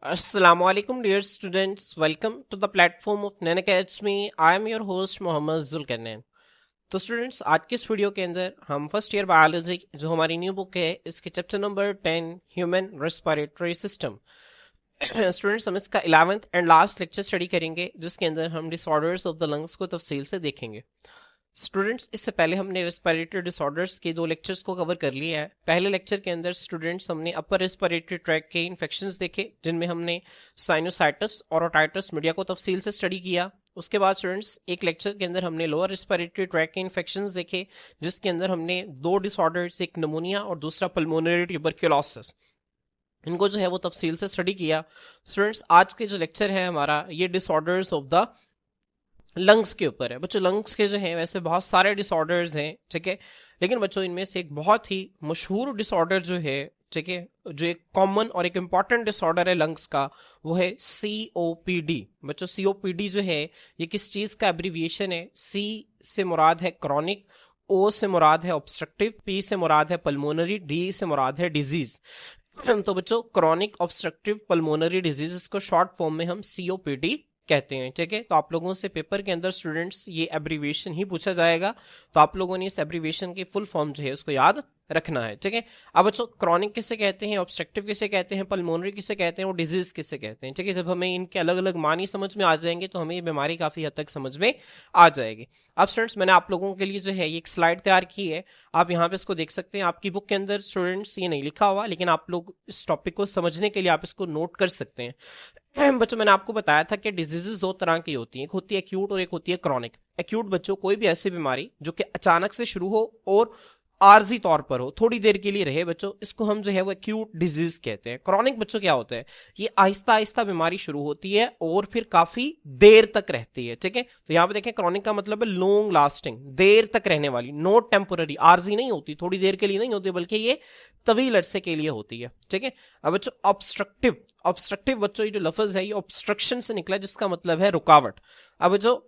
Assalamualaikum dear students, welcome to the platform of Nan Academy. I am your host Mohammad Zulqarnain. तो students आज की इस video के अंदर हम फर्स्ट ईयर बायोलॉजी जो हमारी न्यू बुक है इसके chapter number 10 human respiratory system students हम इसका 11th and last lecture study करेंगे जिसके अंदर हम डिसऑर्डर्स ऑफ द लंग्स को तफसील से देखेंगे। स्टूडेंट्स इससे पहले हमने रेस्पिरेटरी डिसऑर्डर्स के 2 लेक्चर्स को कवर कर लिया है। पहले लेक्चर के अंदर स्टूडेंट्स हमने अपर रेस्पिरेटरी ट्रैक के इन्फेक्शंस देखे जिनमें हमने साइनोसाइटिस और ओटाइटिस मीडिया को तफसील से स्टडी किया। उसके बाद स्टूडेंट्स एक लेक्चर के अंदर हमने लोअर रेस्पिरेटरी ट्रैक के इन्फेक्शंस देखे जिसके अंदर हमने 2 डिसऑर्डर्स, एक निमोनिया और दूसरा पल्मोनरी ट्यूबरक्यूलोसिस, इनको जो है वो तफसील से स्टडी किया। स्टूडेंट्स आज के जो लेक्चर है हमारा ये डिसऑर्डर्स ऑफ द लंग्स के ऊपर है। बच्चों लंग्स के जो हैं वैसे बहुत सारे डिसऑर्डर्स हैं, ठीक है, लेकिन बच्चों इनमें से एक बहुत ही मशहूर डिसऑर्डर जो है, ठीक है, जो एक कॉमन और एक इंपॉर्टेंट डिसऑर्डर है लंग्स का, वो है COPD। बच्चों COPD जो है ये किस चीज का एब्रीविएशन है? C से मुराद है क्रॉनिक, O से मुराद है ऑब्स्ट्रक्टिव, P से मुराद है पल्मोनरी, D से मुराद है डिजीज। तो बच्चों क्रॉनिक ऑब्स्ट्रक्टिव पल्मोनरी डिजीज को शॉर्ट फॉर्म में हम COPD कहते हैं, ठीक है। तो आप लोगों से पेपर के अंदर स्टूडेंट्स ये एब्रीविएशन ही पूछा जाएगा, तो आप लोगों ने इस एब्रीविएशन की फुल फॉर्म जो है उसको याद रखना है, ठीक है। अब बच्चों क्रॉनिक किसे कहते हैं, ऑब्स्ट्रक्टिव किसे कहते हैं, पल्मोनरी किसे कहते हैं और डिजीज किसे कहते हैं, ठीक है। जब हमें इनके अलग अलग मानी समझ में आ जाएंगे तो हमें ये बीमारी काफी हद तक समझ में आ जाएगी। अब स्टूडेंट्स मैंने आप लोगों के लिए जो है ये एक स्लाइड तैयार की है, आप यहाँ पे इसको देख सकते हैं। आपकी बुक के अंदर स्टूडेंट्स ये नहीं लिखा हुआ, लेकिन आप लोग इस टॉपिक को समझने के लिए आप इसको नोट कर सकते हैं। बच्चों मैंने आपको बताया था कि डिजीजेस 2 तरह की होती हैं, एक होती है एक्यूट और एक होती है क्रॉनिक। एक्यूट बच्चों कोई भी ऐसी बीमारी जो कि अचानक से शुरू हो और आर्जी तौर पर हो, थोड़ी देर के लिए रहे बच्चों, इसको हम जो है वो एक्यूट डिजीज कहते हैं। क्रॉनिक बच्चों क्या होता है, ये आहिस्ता आहिस्ता बीमारी शुरू होती है और फिर काफी देर तक रहती है, ठीक है। तो यहाँ पे देखें क्रॉनिक का मतलब है लॉन्ग लास्टिंग, देर तक रहने वाली, नॉट टेम्पोररी, आर्जी नहीं होती, थोड़ी देर के लिए नहीं होती, बल्कि ये तवील अरसे के लिए होती है, ठीक है। अब बच्चों ऑब्स्ट्रक्टिव, ऑब्स्ट्रक्टिव बच्चों ये जो लफ्ज है ये ऑब्स्ट्रक्शन से निकला जिसका मतलब है रुकावट। अब जो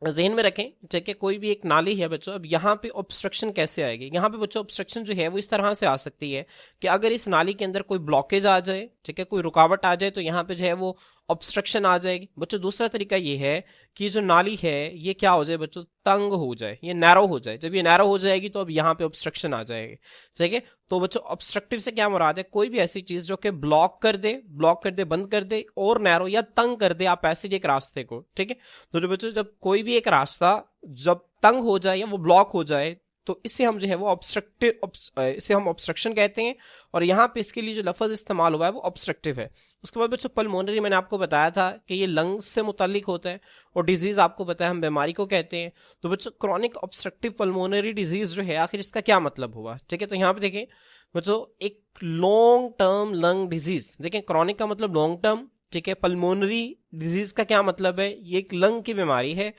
ज़हन में रखें, ठीक है, कोई भी एक नाली है बच्चों, अब यहाँ पे ऑब्स्ट्रक्शन कैसे आएगी? यहाँ पे बच्चों ऑब्स्ट्रक्शन जो है वो इस तरह से आ सकती है कि अगर इस नाली के अंदर कोई ब्लॉकेज आ जाए, ठीक है, कोई रुकावट आ जाए तो यहाँ पे जो है वो ऑब्स्ट्रक्शन आ जाएगी। बच्चों दूसरा तरीका ये है कि जो नाली है ये क्या हो जाए बच्चों, तंग हो जाए, ये नैरो हो जाए। जब ये नैरो हो जाएगी तो अब यहाँ पे ऑब्स्ट्रक्शन आ जाएगी, ठीक है। तो बच्चों ऑब्स्ट्रक्टिव से क्या मुराद है, कोई भी ऐसी चीज जो कि ब्लॉक कर दे, बंद कर दे और नैरो या तंग कर दे आप पैसेज एक रास्ते को, ठीक है। तो जो बच्चों जब कोई भी एक रास्ता जब तंग हो जाए या वो ब्लॉक हो जाए तो इससे हम जो है वो ऑब्स्ट्रक्टिव, इसे हम ऑब्स्ट्रक्शन कहते हैं और यहाँ पे इसके लिए जो लफ्ज इस्तेमाल हुआ है वो ऑब्स्ट्रक्टिव है। उसके बाद बच्चों पल्मोनरी मैंने आपको बताया था कि ये लंग्स से मुतालिक होता है और डिजीज आपको बताया हम बीमारी को कहते हैं। तो बच्चों क्रॉनिक ऑब्स्ट्रक्टिव पल्मोनरी डिजीज जो है आखिर इसका क्या मतलब हुआ, ठीक है। तो यहाँ पे देखें बच्चों एक लॉन्ग टर्म लंग डिजीज, देखें क्रॉनिक का मतलब लॉन्ग टर्म, ठीक है। पल्मोनरी डिजीज का क्या मतलब है, ये एक लंग की बीमारी है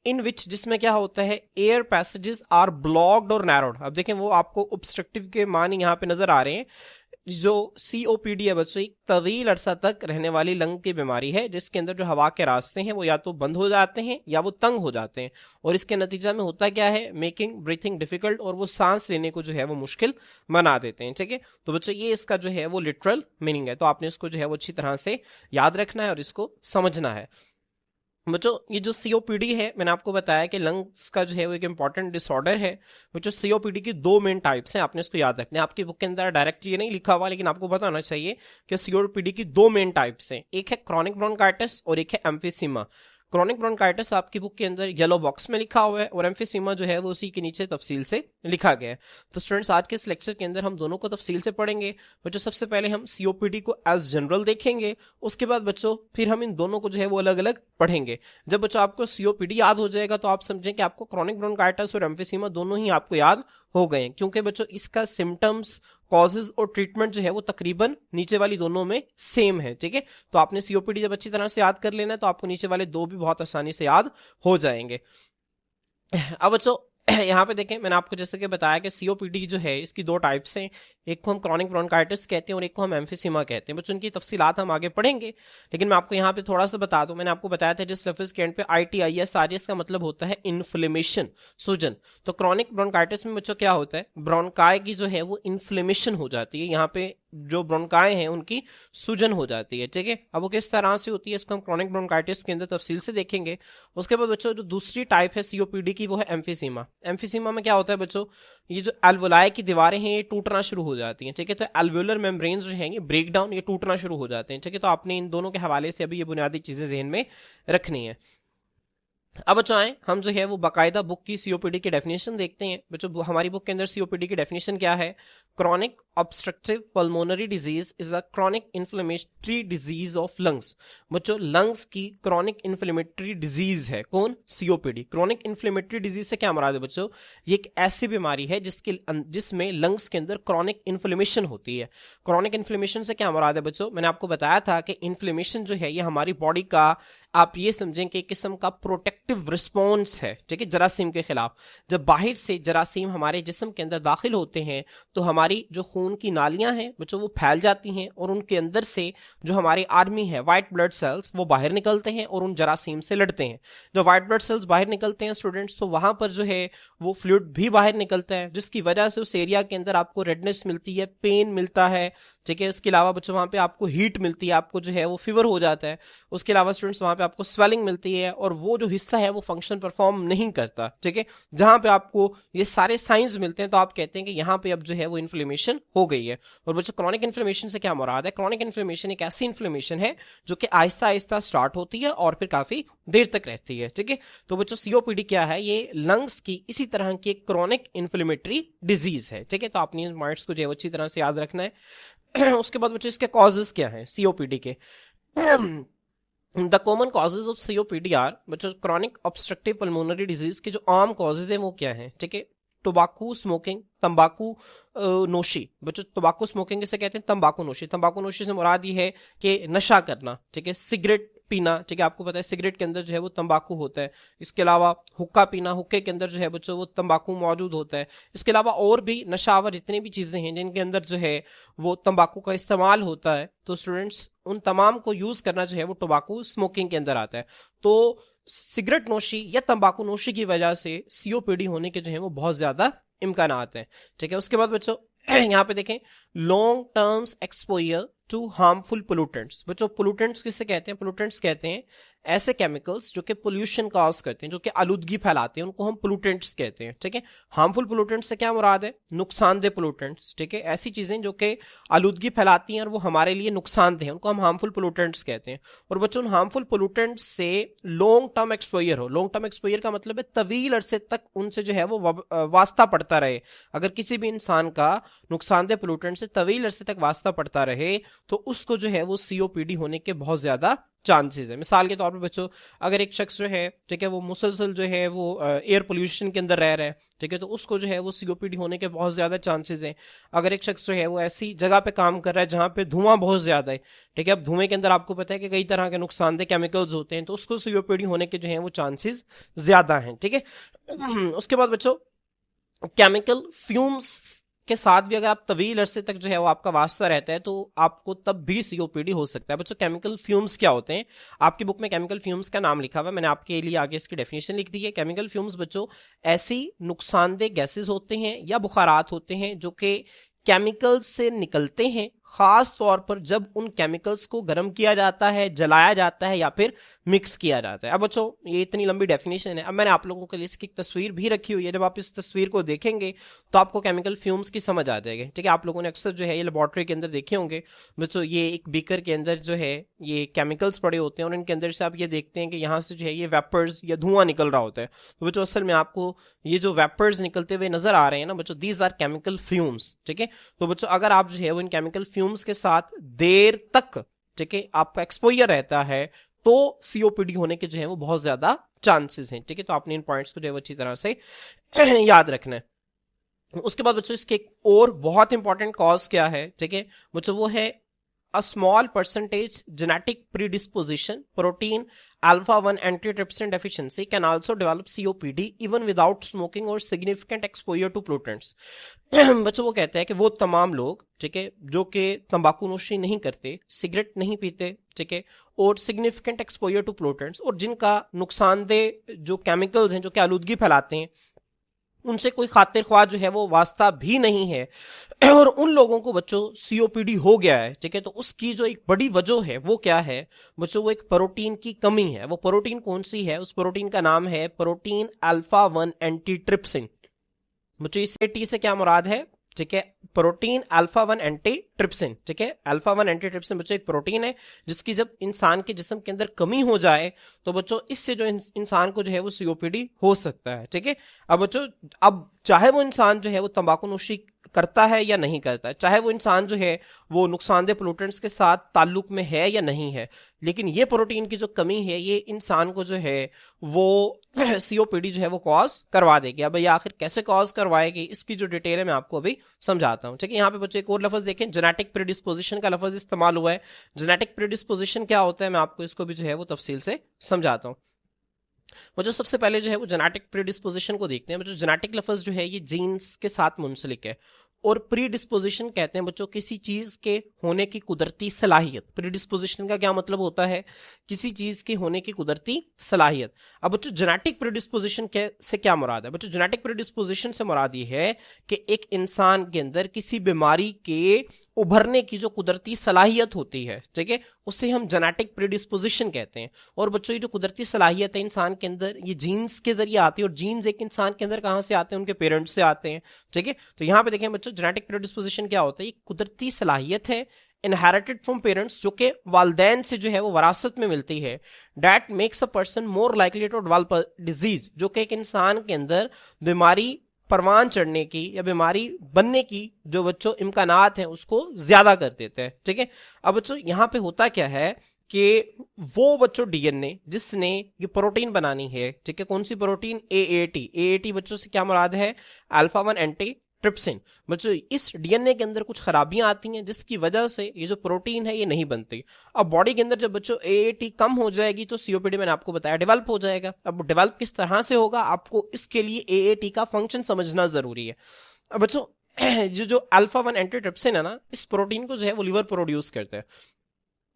इन विच जिसमें क्या होता है एयर पैसेजेस आर ब्लॉक्ड और नैरोड। अब देखें वो आपको ऑब्स्ट्रक्टिव के मानी यहाँ पे नजर आ रहे हैं। जो COPD है बच्चों एक तवील अरसा तक रहने वाली लंग की बीमारी है जिसके अंदर जो हवा के रास्ते हैं वो या तो बंद हो जाते हैं या वो तंग हो जाते हैं और इसके नतीजा में होता क्या है, मेकिंग ब्रीथिंग डिफिकल्ट, और वो सांस लेने को जो है वो मुश्किल बना देते हैं, ठीक है। तो बच्चों ये इसका जो है वो लिटरल मीनिंग है, तो आपने इसको जो है वो अच्छी तरह से याद रखना है और इसको समझना है। बच्चों ये जो COPD है मैंने आपको बताया कि लंग्स का जो है वो एक इंपॉर्टेंट डिसऑर्डर है। बच्चों COPD की 2 मेन टाइप्स हैं, आपने इसको याद रखना है। आपकी बुक के अंदर डायरेक्ट ये नहीं लिखा हुआ लेकिन आपको पता होना चाहिए कि COPD की 2 मेन टाइप्स हैं, एक है क्रॉनिक ब्रोंकाइटिस और एक है एम्फीसीमा। क्रॉनिक ब्रोंकाइटिस आपकी बुक के अंदर येलो बॉक्स में लिखा हुआ है और एम्फीसीमा जो है वो उसी के नीचे तफसील से लिखा गया है। तो स्टूडेंट्स आज के इस लेक्चर के अंदर हम दोनों को तफसील से पढ़ेंगे। बच्चों सबसे पहले हम COPD को एज जनरल देखेंगे, उसके बाद बच्चों फिर हम इन दोनों को जो है वो अलग अलग पढ़ेंगे। जब बच्चों आपको COPD याद हो जाएगा तो आप समझें कि आपको क्रॉनिक ब्रोंकाइटिस और एम्फीसीमा दोनों ही आपको याद हो गए हैं, क्योंकि बच्चों इसका सिम्टम्स, कॉजेज और ट्रीटमेंट जो है वो तकरीबन नीचे वाली दोनों में सेम है, ठीक है। तो आपने COPD जब अच्छी तरह से याद कर लेना है तो आपको नीचे वाले 2 भी बहुत आसानी से याद हो जाएंगे। अब बच्चों यहाँ पे देखें मैंने आपको जैसे कि बताया कि COPD जो है इसकी 2 टाइप्स हैं, एक को हम क्रॉनिक ब्रोंकाइटिस कहते हैं और एक को हम एम्फीसीमा कहते हैं। बच्चों इनकी तफसीलात हम आगे पढ़ेंगे, लेकिन मैं आपको यहाँ पे थोड़ा सा बता दूं, मैंने आपको बताया था जिस लफ्ज के एंड पे ITIS आ रही है इसका मतलब होता है इन्फ्लेमेशन, सूजन। तो क्रॉनिक ब्रोंकाइटिस में बच्चों क्या होता है, ब्रोंकाई की जो है वो इन्फ्लेमेशन हो जाती है, यहाँ पे जो ब्रोंकाई हैं उनकी सूजन हो जाती है, ठीक है। अब वो किस तरह से होती है इसको हम क्रॉनिक ब्रोंकाइटिस के अंदर तफसील से देखेंगे। उसके बाद बच्चों जो दूसरी टाइप है सीओपीडी की वो है एम्फीसीमा। एम्फीसीमा में क्या होता है बच्चों, ये जो एल्वोलाई की दीवारें हैं ये टूटना शुरू हो जाती हैं, ठीक है। तो एल्वोलर मेम्ब्रेन्स जो हैं ये ब्रेक डाउन, ये टूटना शुरू हो जाते हैं, ठीक है। तो आपने इन दोनों के हवाले से अभी ये बुनियादी चीजें ज़हन में रखनी है। अब बच्चों आए हम जो है वो बाकायदा बुक की सीओपीडी की डेफिनेशन देखते हैं। बच्चों हमारी बुक के अंदर सीओपीडी की डेफिनेशन क्या है, chronic obstructive pulmonary disease is a chronic inflammatory disease of lungs. बच्चों लंग्स की क्रॉनिक इन्फ्लेमेटरी डिजीज है कौन, सीओपीडी। क्रॉनिक इन्फ्लेमेटरी डिजीज से क्या मुराद है बच्चों, ये एक ऐसी बीमारी है जिसमें लंग्स के अंदर क्रॉनिक इन्फ्लेमेशन होती है। क्रॉनिक इन्फ्लेमेशन से क्या मुराद है बच्चों, मैंने आपको बताया था कि इन्फ्लेमेशन जो है ये हमारी बॉडी का, आप ये समझें कि एक किस्म का प्रोटेक्टिव रिस्पॉन्स है, ठीक है, जरासीम के खिलाफ। जब बाहर से जरासीम हमारे जिस्म के अंदर दाखिल होते हैं तो हमारी जो खून की नालियां हैं बच्चों वो फैल जाती हैं और उनके अंदर से जो हमारी आर्मी है व्हाइट ब्लड सेल्स वो बाहर निकलते हैं और उन जरासीम से लड़ते हैं। जब व्हाइट ब्लड सेल्स बाहर निकलते हैं स्टूडेंट्स, तो वहां पर जो है वो फ्लूइड भी बाहर निकलता है, जिसकी वजह से उस एरिया के अंदर आपको रेडनेस मिलती है, पेन मिलता है, ठीक है। इसके अलावा बच्चों वहां पे आपको हीट मिलती है, आपको जो है वो फीवर हो जाता है। उसके अलावा स्टूडेंट्स वहां पे आपको स्वेलिंग मिलती है और वो जो हिस्सा है वो फंक्शन परफॉर्म नहीं करता, ठीक है। जहां पे आपको ये सारे साइंस मिलते हैं तो आप कहते हैं कि यहाँ पे अब जो है वो इन्फ्लेमेशन हो गई है। और बच्चों क्रॉनिक इन्फ्लेमेशन से क्या मुराद है, क्रॉनिक इन्फ्लेमेशन एक ऐसी इन्फ्लेमेशन है जो कि आहिस्ता आहिस्ता स्टार्ट होती है और फिर काफी देर तक रहती है, ठीक है। तो बच्चों सीओपीडी क्या है, ये लंग्स की इसी तरह की एक क्रॉनिक इन्फ्लेमेटरी डिजीज है, ठीक है। तो आपने माइंड्स को जो है अच्छी तरह से याद रखना है। उसके बाद बच्चों इसके कॉजेज क्या हैं सीओपीडी के। The common causes of COPD are बच्चों क्रॉनिक ऑब्स्ट्रक्टिव पल्मोनरी डिजीज के जो आम कॉजेज हैं वो क्या हैं, ठीक है। टोबाकू स्मोकिंग, तंबाकू नोशी। बच्चों तंबाकू स्मोकिंग किसे कहते हैं, तंबाकू नोशी। तंबाकू नोशी से मुराद ये है कि नशा करना, ठीक है। सिगरेट पीना, ठीक है, आपको पता है सिगरेट के अंदर जो है वो तंबाकू होता है। इसके अलावा हुक्का पीना, हुक्के के अंदर जो है बच्चों वो तंबाकू मौजूद होता है। इसके अलावा और भी नशावर जितनी भी चीजें हैं जिनके अंदर जो है वो तंबाकू का इस्तेमाल होता है, तो स्टूडेंट्स उन तमाम को यूज करना जो है वो टोबाकू स्मोकिंग के अंदर आता है। तो सिगरेट नोशी या तंबाकू नोशी की वजह से सीओपीडी होने के जो है वो बहुत ज्यादा इम्कान हैं, ठीक है। उसके बाद बच्चों यहाँ पे देखें long terms exposure to harmful pollutants. बच्चों पोल्यूटेंट्स किससे कहते हैं, पोल्यूटेंट्स कहते हैं ऐसे केमिकल्स जो कि पोल्यूशन कॉज करते हैं, जो कि आलूदगी फैलाते हैं, उनको हम पोल्यूटेंट्स कहते हैं, ठीक है। हार्मफुल पोल्यूटेंट्स से क्या मुराद है, नुकसानदेह पोल्यूटेंट्स, ठीक है। ऐसी चीजें जो कि आलूदगी फैलाती हैं और वो हमारे लिए नुकसानदेह हैं उनको हम हार्मफुल पोल्यूटेंट्स कहते हैं। और बच्चों हार्मफुल पोल्यूटेंट्स से लॉन्ग टर्म एक्सपोजर हो, लॉन्ग टर्म एक्सपोजर का मतलब है तवील अरसे तक उनसे जो है वो वास्ता पड़ता रहे। अगर किसी भी इंसान का नुकसानदेह पोल्यूटेंट से तवील अरसे तक वास्ता पड़ता रहे तो उसको जो है वो सीओपीडी होने के बहुत ज्यादा चांसेस है। मिसाल के तौर पर बच्चों अगर एक शख्स जो है, ठीक है, वो मुसलसल जो है वो एयर पोल्यूशन के अंदर रह रहा है, ठीक है, तो उसको जो है वो सीओपीडी होने के बहुत ज्यादा चांसेस हैं। अगर एक शख्स जो है वो ऐसी जगह पे काम कर रहा है जहां पे धुआं बहुत ज्यादा है, ठीक है, अब धुएं के अंदर आपको पता है कि कई तरह के नुकसानदेह केमिकल्स होते हैं, तो उसको सीओपीडी होने के जो है वो चांसेस ज्यादा हैं, ठीक है। उसके बाद बच्चों केमिकल फ्यूम्स के साथ भी अगर आप तवील अरसे तक जो है वो आपका वास्ता रहता है तो आपको तब भी सीओपीडी हो सकता है। बच्चों केमिकल फ्यूम्स क्या होते हैं, आपकी बुक में केमिकल फ्यूम्स का नाम लिखा हुआ है, मैंने आपके लिए आगे इसकी डेफिनेशन लिख दी है। केमिकल फ्यूम्स बच्चों ऐसी नुकसानदेह गैसेस होते हैं या बुखारात होते हैं जो कि केमिकल्स से निकलते हैं, खास तौर पर जब उन केमिकल्स को गर्म किया जाता है, जलाया जाता है या फिर मिक्स किया जाता है। अब बच्चों ये इतनी लंबी डेफिनेशन है, अब मैंने आप लोगों के लिए इसकी एक तस्वीर भी रखी हुई है, जब आप इस तस्वीर को देखेंगे तो आपको केमिकल फ्यूम्स की समझ आ जाएगी, ठीक है। आप लोगों ने अक्सर जो है ये लेबोरेटरी के अंदर देखे होंगे बच्चों, ये एक बीकर के अंदर जो है ये केमिकल्स पड़े होते हैं और इनके अंदर से आप ये देखते हैं कि यहाँ से जो है ये वेपर्स या धुआं निकल रहा होता है। तो बच्चों असल में आपको ये जो वेपर्स निकलते हुए नजर आ रहे हैं ना बच्चों, दीज आर केमिकल फ्यूम्स, ठीक है। तो बच्चों अगर आप जो है वो इन केमिकल फ्यूम्स के साथ देर तक, ठीक है, आपका एक्सपोजर रहता है तो सीओपीडी होने के जो है वो बहुत ज्यादा चांसेस हैं, ठीक है। तो आपने इन पॉइंट्स को जो है वो अच्छी तरह से याद रखना है। उसके बाद बच्चों इसके एक और बहुत इंपॉर्टेंट कॉज क्या है, ठीक है बच्चों, वो है a small percentage genetic predisposition protein alpha 1 antitrypsin deficiency can also develop COPD even without smoking or significant exposure to pollutants। बच्चों वो कहते हैं कि वो तमाम लोग, ठीक है, जो कि तंबाकू नोशी नहीं करते, सिगरेट नहीं पीते, ठीक है, और सिग्निफिकेंट एक्सपोजर टू पोल्यूटेंट्स और जिनका नुकसानदेह जो केमिकल्स हैं जो कि आलूदगी फैलाते हैं उनसे कोई खातिर ख्वाह जो है वो वास्ता भी नहीं है और उन लोगों को बच्चों सीओपीडी हो गया है, ठीक है। तो उसकी जो एक बड़ी वजह है वो क्या है बच्चों, वो एक प्रोटीन की कमी है। वो प्रोटीन कौन सी है? उस प्रोटीन का नाम है प्रोटीन अल्फा 1 एंटीट्रिप्सिन। बच्चों इस टी से क्या मुराद है? ठीक है, प्रोटीन अल्फा 1 एंटी ट्रिप्सिन। ठीक है, अल्फा 1 एंटी ट्रिप्सिन बच्चों एक प्रोटीन है जिसकी जब इंसान के जिस्म के अंदर कमी हो जाए तो बच्चों इससे जो इंसान को जो है वो सीओपीडी हो सकता है। ठीक है, अब बच्चों अब चाहे वो इंसान जो है वो तंबाकू नोशी करता है या नहीं करता है, चाहे वो इंसान जो है वो नुकसानदेह पोल्यूटेंट्स के साथ ताल्लुक में है या नहीं है, लेकिन ये प्रोटीन की जो कमी है ये इंसान को जो है वो सीओपीडी जो है वो कॉज करवा देगी। अब ये आखिर कैसे कॉज करवाएगी इसकी जो डिटेल है मैं आपको अभी समझाता हूं। ठीक है, यहाँ पे बच्चे एक और लफ्ज देखें, जेनेटिक प्रीडिस्पोजिशन का लफ्ज इस्तेमाल हुआ है। जेनेटिक प्रीडिस्पोजिशन क्या होता है मैं आपको इसको भी जो है वो तफसील से समझाता हूँ। वो जो सबसे पहले जो है वो जेनेटिक प्रीडिस्पोजिशन को देखते हैं। जो जेनेटिक लफ्ज जो है ये जीन्स के साथ मुंसलिक है और प्रीडिस्पोजिशन कहते हैं बच्चों किसी चीज के होने की कुदरती सलाहियत। प्रीडिस्पोजिशन का क्या मतलब होता है? किसी चीज के होने की कुदरती सलाहियत। अब बच्चों जेनेटिक प्रीडिस्पोजिशन से क्या मुराद है? बच्चों जेनेटिक प्रीडिस्पोजिशन से मुराद ये है कि एक इंसान के अंदर किसी बीमारी के उभरने की जो कुदरती सलाहियत होती है, ठीक है, उसे हम जेनेटिक प्रीडिस्पोजिशन कहते हैं। और बच्चों ये जो कुदरती सलाहियत है इंसान के अंदर ये जीन्स के जरिए आती है। और जीन्स एक इंसान के अंदर कहां से आते हैं? उनके पेरेंट्स से आते हैं। ठीक है, तो यहां पे देखें बच्चों जेनेटिक प्रीडिस्पोजिशन क्या होता है? ये कुदरती सलाहियत है इनहेरिटेड फ्रॉम पेरेंट्स जो कि वालदैन से जो है वो वरासत में मिलती है। That makes a person more likely to develop disease, जो कि एक इंसान के अंदर बीमारी परवान चढ़ने की या बीमारी बनने की जो बच्चों इम्कानात हैं उसको ज्यादा कर देते हैं। ठीक है, अब बच्चों यहां पे होता क्या है कि वो बच्चों डीएनए जिसने ये प्रोटीन बनानी है, ठीक है, कौन सी प्रोटीन? एएटी। एएटी बच्चों से क्या मुराद है? Alpha 1 anti trypsin. बच्चों इस डीएनए के अंदर कुछ खराबियां आती हैं जिसकी वजह से ये जो प्रोटीन है ये नहीं बनती। अब बॉडी के अंदर जब बच्चों एएटी कम हो जाएगी तो सीओपीडी मैंने आपको बताया डेवलप हो जाएगा। अब डेवलप किस तरह से होगा आपको इसके लिए एएटी का फंक्शन समझना जरूरी है। अब बच्चों जो अल्फा 1 एंटीट्रिप्सिन है ना, इस प्रोटीन को जो है वो लिवर प्रोड्यूस करते हैं।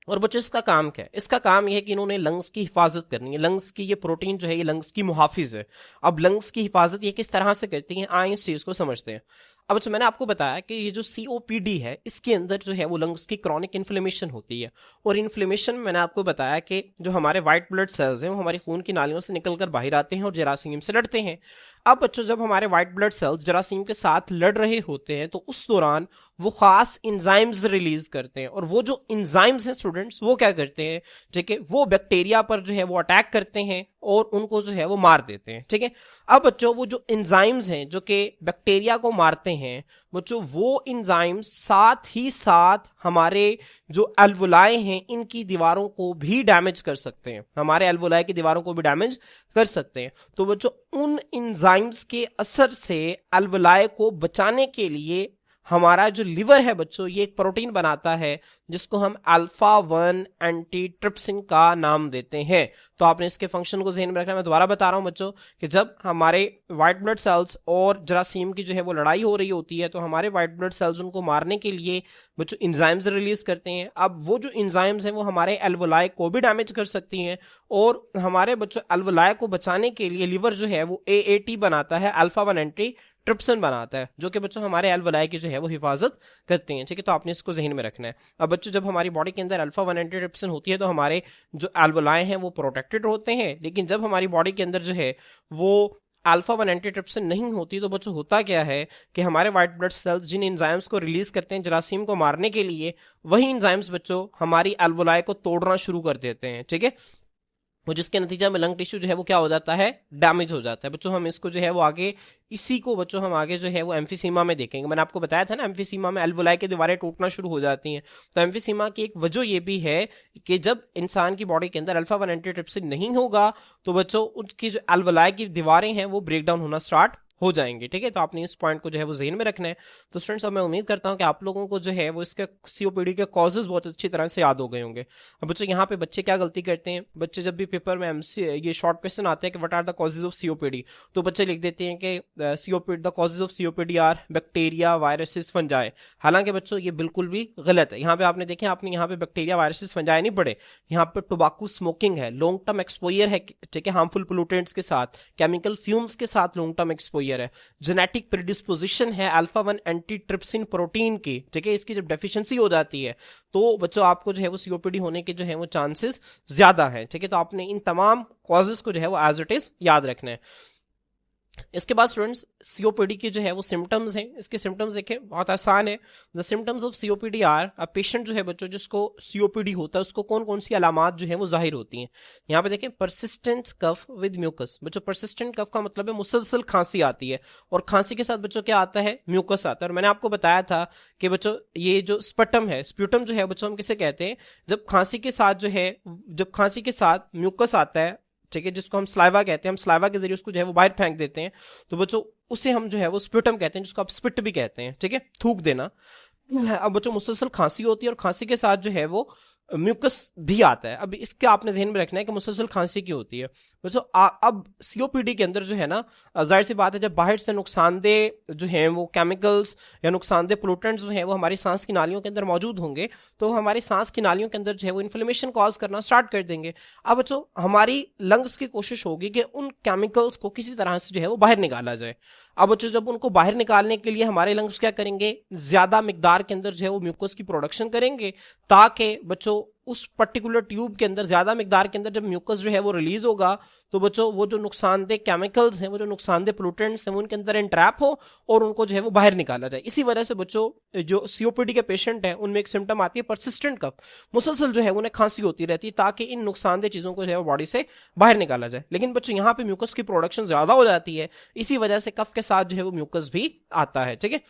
और बच्चों इसका काम क्या है? इसका काम यह है कि इन्होंने लंग्स की हिफाजत करनी है। लंग्स की ये प्रोटीन जो है ये लंग्स की मुहाफिज है। अब लंग्स की हिफाजत ये किस तरह से करती है, आइए इस चीज को समझते हैं। अब बच्चों मैंने आपको बताया कि ये जो सीओपीडी है इसके अंदर जो है वो लंग्स की क्रॉनिक इन्फ्लेमेशन होती है। और इन्फ्लेमेशन में मैंने आपको बताया कि जो हमारे व्हाइट ब्लड सेल्स हैं वो हमारी खून की नालियों से निकलकर बाहर आते हैं और जरासीम से लड़ते हैं। अब बच्चों जब हमारे व्हाइट ब्लड सेल्स जरासीम के साथ लड़ रहे होते हैं तो उस दौरान वो खास इंजाइम्स रिलीज करते हैं। और वो जो इंजाइम्स हैं स्टूडेंट्स वो क्या करते हैं? ठीक है, वो बैक्टीरिया पर जो है वो अटैक करते हैं और उनको जो है वो मार देते हैं। ठीक है, अब बच्चों वो जो इंजाइम्स हैं जो कि बैक्टीरिया को मारते हैं बच्चों, वो इंजाइम्स साथ ही साथ हमारे जो एल्वुलाई हैं इनकी दीवारों को भी डैमेज कर सकते हैं। हमारे एल्वुलाई की दीवारों को भी डैमेज कर सकते हैं। तो बच्चों उन इंजाइम्स के असर से एल्वुलाई को बचाने के लिए हमारा जो लिवर है बच्चों ये एक प्रोटीन बनाता है जिसको हम अल्फा 1 एंटीट्रिप्सिन का नाम देते हैं। तो आपने इसके फंक्शन को ज़हन में रखना। मैं दोबारा बता रहा हूं बच्चों कि जब हमारे व्हाइट ब्लड सेल्स और जरासीम की जो है वो लड़ाई हो रही होती है तो हमारे व्हाइट ब्लड सेल्स उनको मारने के लिए बच्चों इंजाइम्स रिलीज करते हैं। अब वो जो इंजाइम्स हैं वो हमारे एल्वुलाई को भी डैमेज कर सकती हैं और हमारे बच्चों एल्वुलाई को बचाने के लिए लिवर जो है वो एएटी बनाता है, अल्फा 1 एंटी ट्रिप्सिन बनाता है, जो कि बच्चों हमारे एल्वुलाई की जो है वो हिफाजत करते हैं। ठीक है, तो आपने इसको जहन में रखना है। अब बच्चों जब हमारी बॉडी के अंदर अल्फा 1 एंटीट्रिप्सिन होती है तो हमारे जो एल्वुलाई हैं वो प्रोटेक्टेड होते हैं। लेकिन जब हमारी बॉडी के अंदर जो है वो अल्फा 1 एंटीट्रिप्सिन नहीं होती तो बच्चों होता क्या है कि हमारे व्हाइट ब्लड सेल्स जिन एंजाइम्स को रिलीज करते हैं जरासीम को मारने के लिए, वही एंजाइम्स बच्चों हमारी एल्वुलाई को तोड़ना शुरू कर देते हैं। ठीक है, वो जिसके नतीजा में लंग टिश्यू जो है वो क्या हो जाता है? डैमेज हो जाता है। बच्चों हम इसको जो है वो आगे इसी को बच्चों हम आगे जो है वो एम्फीसीमा में देखेंगे। मैंने आपको बताया था ना एम्फीसीमा में एल्वुलाई की दीवारें टूटना शुरू हो जाती हैं। तो एम्फीसीमा की एक वजह ये भी है कि जब इंसान की बॉडी के अंदर अल्फा 1 एंटीट्रिप्सिन नहीं होगा तो बच्चों उसकी जो एल्वुलाई की दीवारें हैं वो ब्रेक डाउन होना स्टार्ट हो जाएंगे। ठीक है, तो आपने इस पॉइंट को जो है वो ज़हन में रखना है। तो स्टूडेंट्स अब मैं उम्मीद करता हूं कि आप लोगों को जो है वो इसके सीओपीडी के कॉजेज बहुत अच्छी तरह से याद हो गए होंगे। अब बच्चों यहाँ पे बच्चे क्या गलती करते हैं? बच्चे जब भी पेपर में एमसी ये शॉर्ट क्वेश्चन आते हैं कि what are the causes of COPD, तो बच्चे लिख देते हैं कि COPD the causes of COPD are bacteria viruses fungi. हालांकि बच्चों ये बिल्कुल भी गलत है। यहाँ पे आपने देखें, आपने यहाँ पे बैक्टीरिया वायरसेस फंजाई नहीं पढ़े, यहाँ पे टोबाकू स्मोकिंग है, लॉन्ग टर्म एक्सपोजर है, ठीक है, हार्मफुल पोल्यूटेंट्स के साथ, केमिकल फ्यूम्स के साथ लॉन्ग टर्म एक्सपोजर फेलियर है, जेनेटिक प्रीडिस्पोजिशन है अल्फा 1 एंटीट्रिप्सिन प्रोटीन की, ठीक है, इसकी जब डेफिशिएंसी हो जाती है तो बच्चों आपको जो है वो सीओपीडी होने के जो है वो चांसेस ज्यादा है, ठीक है। तो आपने इन तमाम कॉजेज को जो है वो एज इट इज याद रखना है। इसके बाद स्टूडेंट्स सीओपीडी की जो है वो सिम्टम्स हैं, इसके सिम्टम्स देखें बहुत आसान है। The symptoms of COPD are, a patient जो है बच्चों जिसको सीओपीडी होता है उसको कौन कौन सी अलामात जो है वो जाहिर होती हैं। यहाँ पे देखें परसिस्टेंट कफ विद म्यूकस, बच्चों परसिस्टेंट कफ का मतलब है मुसलसल खांसी आती है, और खांसी के साथ बच्चों क्या आता है, म्यूकस आता है। और मैंने आपको बताया था कि बच्चों ये जो स्पटम है, स्प्यूटम जो है बच्चों हम किसे कहते हैं, जब खांसी के साथ जो है, जब खांसी के साथ म्यूकस आता है, ठीक है, जिसको हम स्लाइवा कहते हैं, हम स्लाइवा के जरिए उसको जो है वो बाहर फेंक देते हैं, तो बच्चों उसे हम जो है वो स्प्यूटम कहते हैं, जिसको आप स्पिट भी कहते हैं, ठीक है, थूक देना। अब बच्चों मुसलसल खांसी होती है और खांसी के साथ जो है वो म्यूकस भी आता है। अब इसके आपने ध्यान में रखना है कि मुसलसल खांसी की होती है बच्चों। अब सीओपीडी के अंदर जो है ना, जाहिर सी बात है, जब बाहर से नुकसानदेह जो है वो केमिकल्स या नुकसानदेह पोल्यूटेंट्स जो है वो हमारी सांस की नालियों के अंदर मौजूद होंगे, तो हमारी सांस की नालियों के अंदर जो है वो इन्फ्लेमेशन कॉज करना स्टार्ट कर देंगे। अब बच्चों हमारी लंग्स की कोशिश होगी कि उन केमिकल्स को किसी तरह से जो है वो बाहर निकाला जाए। अब बच्चों जब उनको बाहर निकालने के लिए हमारे लंग्स क्या करेंगे, ज्यादा मिकदार के अंदर जो है वो म्यूकस की प्रोडक्शन करेंगे, ताकि बच्चों उस पर्टिकुलर ट्यूब के अंदर ज्यादा मिकदार के अंदर जब म्यूकस जो है वो रिलीज होगा, तो बच्चों वो जो नुकसानदेह केमिकल्स हैं, वो जो नुकसानदेह पोल्यूटेंट्स हैं, वो उनके अंदर एंट्रैप हो और उनको जो है वो बाहर निकाला जाए। इसी वजह से बच्चों जो सीओपीडी के पेशेंट हैं उनमें एक सिम्टम आती है परसिस्टेंट कफ, मुसलसल जो है उन्हें खांसी होती रहती है, ताकि इन नुकसानदेह चीजों को जो है वो बॉडी से बाहर निकाला जाए। लेकिन बच्चों यहाँ पे म्यूकस की प्रोडक्शन ज्यादा हो जाती है, इसी वजह से कफ के साथ जो है वो म्यूकस भी आता है, ठीक है।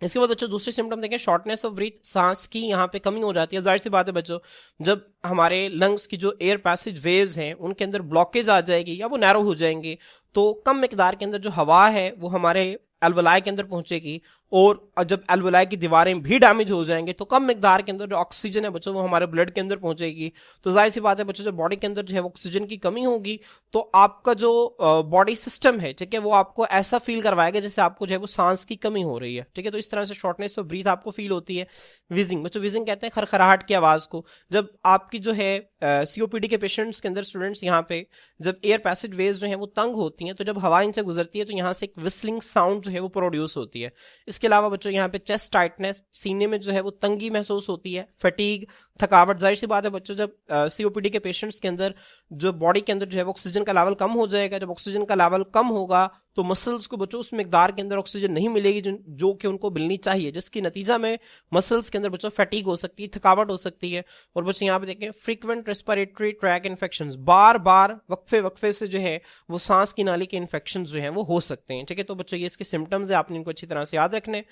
इसके बाद बच्चों दूसरे सिम्टम देखें, शॉर्टनेस ऑफ ब्रीथ, सांस की यहाँ पे कमी हो जाती है। जाहिर सी बात है बच्चों, जब हमारे लंग्स की जो एयर पैसेज वेज हैं उनके अंदर ब्लॉकेज आ जाएगी या वो नैरो हो जाएंगे, तो कम मिकदार के अंदर जो हवा है वो हमारे एल्वोलाई के अंदर पहुंचेगी, और जब एल्वोलाई की दीवारें भी डैमेज हो जाएंगे तो कम मिकदार के अंदर जो ऑक्सीजन है बच्चों वो हमारे ब्लड के अंदर पहुंचेगी। तो जाहिर सी बात है बच्चों, जब बॉडी के अंदर जो है ऑक्सीजन की कमी होगी तो आपका जो बॉडी सिस्टम है, ठीक है, वो आपको ऐसा फील करवाएगा जैसे आपको जो है वो सांस की कमी हो रही है, ठीक है। तो इस तरह से शॉर्टनेस ऑफ ब्रीथ आपको फील होती है। विजिंग, बच्चों विजिंग कहते हैं खरखराहट की आवाज को। जब आपकी जो है सीओपीडी के पेशेंट्स के अंदर स्टूडेंट्स यहाँ पे जब एयर पैसेज वेज जो है वो तंग होती हैं, तो जब हवा इनसे गुजरती है तो यहाँ से एक विस्लिंग साउंड जो है वो प्रोड्यूस होती है। इसके अलावा बच्चों यहाँ पे चेस्ट टाइटनेस, सीने में जो है वो तंगी महसूस होती है, फटीग, थकावट। जाहिर सी बात है बच्चों, जब सीओपीडी के पेशेंट्स के अंदर जो बॉडी के अंदर जो है वो ऑक्सीजन का लेवल कम हो जाएगा, जब ऑक्सीजन का लेवल कम होगा तो मसल्स को बच्चों उस मिकदार के अंदर ऑक्सीजन नहीं मिलेगी जो कि उनको मिलनी चाहिए, जिसकी नतीजा में मसल्स के अंदर बच्चों फैटिग हो सकती है, थकावट हो सकती है। और बच्चों यहाँ पे देखें फ्रीक्वेंट रेस्पिरेटरी ट्रैक इन्फेक्शंस, बार बार वक्फे वक्फे से जो है वो सांस की नाली के इन्फेक्शन जो है वो हो सकते हैं, ठीक है। तो बच्चों ये इसके सिम्टम्स है, आपने इनको अच्छी तरह से याद रखने।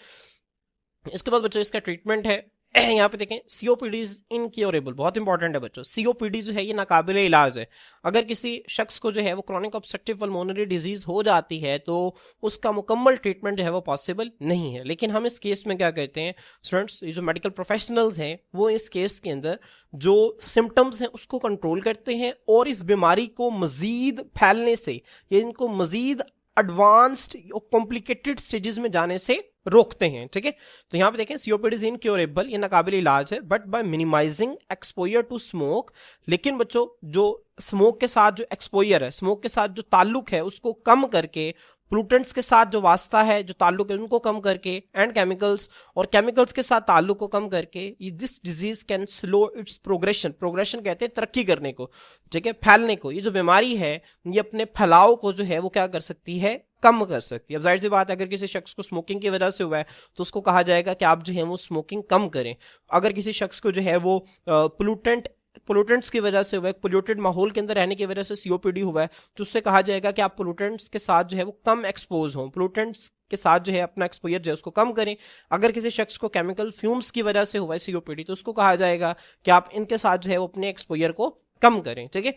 इसके बाद बच्चों इसका ट्रीटमेंट है, यहाँ पे देखें सीओपीडी इज इनक्योरेबल, बहुत इंपॉर्टेंट है बच्चों। सीओपीडी जो है ये नाकाबिले इलाज है। अगर किसी शख्स को जो है वो क्रॉनिक ऑब्स्ट्रक्टिव पल्मोनरी डिजीज हो जाती है तो उसका मुकम्मल ट्रीटमेंट जो है वो पॉसिबल नहीं है। लेकिन हम इस केस में क्या कहते हैं स्टूडेंट्स, ये जो मेडिकल प्रोफेशनल्स हैं वो इस केस के अंदर जो सिम्टम्स हैं उसको कंट्रोल करते हैं और इस बीमारी को मजीद फैलने से या इनको मजीद एडवांस्ड कॉम्प्लिकेटेड स्टेजेस में जाने से रोकते हैं, ठीक है। तो यहाँ पे देखें सीओपीडी इज इनक्योरेबल, ये नाकाबिल इलाज है, but by minimising exposure to smoke. लेकिन बच्चों जो स्मोक के साथ जो एक्सपोजर है, स्मोक के साथ जो ताल्लुक है उसको कम करके, पोल्यूटेंट्स के साथ जो वास्ता है, जो ताल्लुक है उनको कम करके, एंड केमिकल्स और केमिकल्स के साथ ताल्लुक को कम करके, this disease can slow it's progression. Progression कहते हैं तरक्की करने को, ठीक है, फैलने को। ये जो बीमारी है ये अपने फैलाव को जो है वो क्या कर सकती है, कम कर सकती है। अब जाहिर सी बात है अगर किसी शख्स को स्मोकिंग की वजह से हुआ है तो उसको कहा जाएगा कि आप जो है वो स्मोकिंग कम करें। अगर किसी शख्स को जो है वो पोल्यूटेंट्स की वजह से हुआ है, पोल्यूटेड माहौल के अंदर रहने की वजह से सीओपीडी हुआ है, तो उससे कहा जाएगा कि आप पोल्यूटेंट्स के साथ जो है वो कम एक्सपोज हों, पोल्यूटेंट्स के साथ जो है अपना एक्सपोजर जो है उसको कम करें। अगर किसी शख्स को केमिकल फ्यूम्स की वजह से हुआ है सीओपीडी, तो उसको कहा जाएगा कि आप इनके साथ जो है वो अपने एक्सपोजर को कम करें, ठीक है।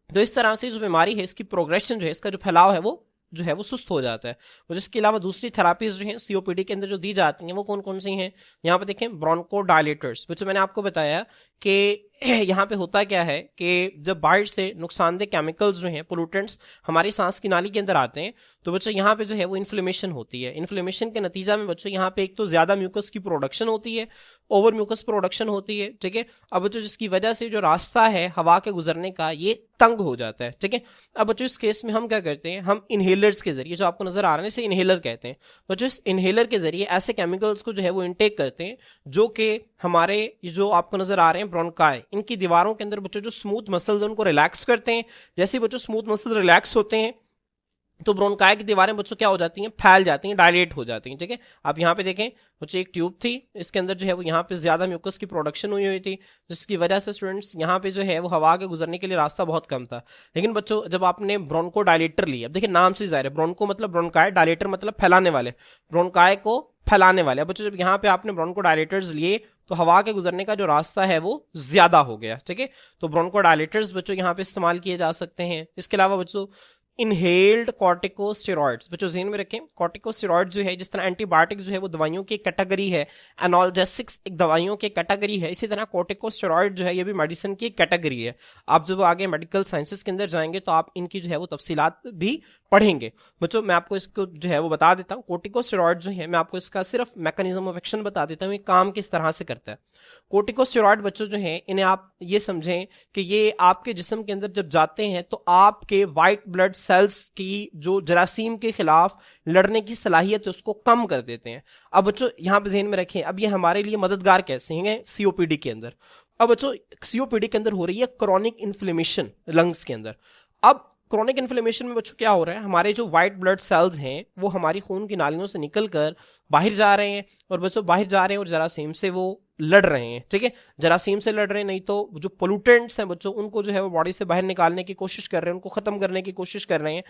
तो इस तरह से जो बीमारी है इसकी प्रोग्रेशन जो है, इसका जो फैलाव है वो जो है वो सुस्त हो जाता है। और इसके अलावा दूसरी थेरापीज जो हैं सीओपीडी के अंदर जो दी जाती हैं वो कौन कौन सी हैं, यहाँ पे देखें ब्रोंको डायलेटर्स। बच्चों मैंने आपको बताया कि यहाँ पे होता क्या है कि जब बाहर से नुकसानदेह केमिकल्स जो हैं, पोल्यूटेंट्स हमारी सांस की नाली के अंदर आते हैं, तो बच्चों यहाँ पे जो है वो इन्फ्लेमेशन होती है। इन्फ्लेमेशन के नतीजा में बच्चों यहाँ पे एक तो ज्यादा म्यूकस की प्रोडक्शन होती है, ओवर म्यूकस प्रोडक्शन होती है, ठीक है। अब बच्चों जिसकी वजह से जो रास्ता है हवा के गुजरने का ये तंग हो जाता है, ठीक है। अब बच्चों इस केस में हम क्या करते हैं, हम इनहेलर्स के जरिए, जो आपको नजर आ रहे हैं इसे इनहेलर कहते हैं, बच्चों इस इनहेलर के जरिए ऐसे केमिकल्स को जो है वो इनटेक करते हैं जो कि हमारे ये जो आपको नजर आ रहे हैं ब्रोंकाई, इनकी दीवारों के अंदर बच्चों जो स्मूथ मसल्स उनको रिलैक्स करते हैं। जैसे बच्चों स्मूथ मसल रिलैक्स होते हैं तो ब्रोंकाई की दीवारें बच्चों क्या हो जाती हैं, फैल जाती हैं, डायलेट हो जाती हैं, ठीक है। आप यहाँ पे देखें बच्चों एक ट्यूब थी, इसके अंदर जो है वो यहाँ पे ज्यादा म्यूकस की प्रोडक्शन हुई थी, जिसकी वजह से स्टूडेंट्स यहाँ पे जो है वो हवा के गुजरने के लिए रास्ता बहुत कम था। लेकिन बच्चों जब आपने ब्रोंको डायलेटर लिया, अब देखिए नाम से जाहिर है, ब्रोंको मतलब ब्रोंकाई, डायलेटर मतलब फैलाने वाले, ब्रोंकाई को फैलाने वाले। अब बच्चों जब यहाँ पे आपने ब्रोंको डायलेटर्स लिए तो हवा के गुजरने का जो रास्ता है वो ज्यादा हो गया, ठीक है। तो ब्रोंको डायलेटर्स बच्चों यहाँ पे इस्तेमाल किए जा सकते हैं। इसके अलावा बच्चों इनहेल्ड कॉर्टिकोस्टेरॉइड्स, बच्चों ज़हन में रखें, कॉर्टिकोस्टेरॉइड जो है जिस तरह एंटीबायोटिक जो है वो दवाइयों की कैटेगरी है, एनाल्जेसिक्स एक दवाइयों की कैटेगरी है, इसी तरह कॉर्टिकोस्टेरॉइड जो है ये भी मेडिसिन की कैटेगरी है। आप जब आगे मेडिकल साइंसेस के अंदर जाएंगे तो आप इनकी जो है वो तफसीलात भी पढ़ेंगे। बच्चों मैं आपको इसको जो है वो बता देता हूँ, कॉर्टिकोस्टेरॉइड जो है मैं आपको इसका सिर्फ मैकेनिज्म ऑफ एक्शन बता देता हूँ, ये काम किस तरह से करता है। कॉर्टिकोस्टेरॉइड बच्चों जो है इन्हें आप ये समझें कि ये आपके जिस्म के अंदर जब जाते हैं तो आपके वाइट ब्लड सेल्स की जो जरासीम के खिलाफ लड़ने की सलाहियत है उसको कम कर देते हैं। अब बच्चों यहाँ पे ज़हन में रखें, अब ये हमारे लिए मददगार कैसे हैं सीओपीडी के अंदर। अब बच्चों सीओपीडी के अंदर हो रही है क्रॉनिक इन्फ्लेमेशन लंग्स के अंदर। अब क्रॉनिक इन्फ्लेमेशन में बच्चों क्या हो रहा है, हमारे जो व्हाइट ब्लड सेल्स हैं वो हमारी खून की नालियों से निकलकर बाहर जा रहे हैं, और बच्चों बाहर जा रहे हैं और जरासीम से वो लड़ रहे हैं, ठीक है। जरासीम से लड़ रहे हैं, नहीं तो जो पोल्यूटेंट्स हैं बच्चों उनको जो है वो बॉडी से बाहर निकालने की कोशिश कर रहे हैं, उनको खत्म करने की कोशिश कर रहे हैं।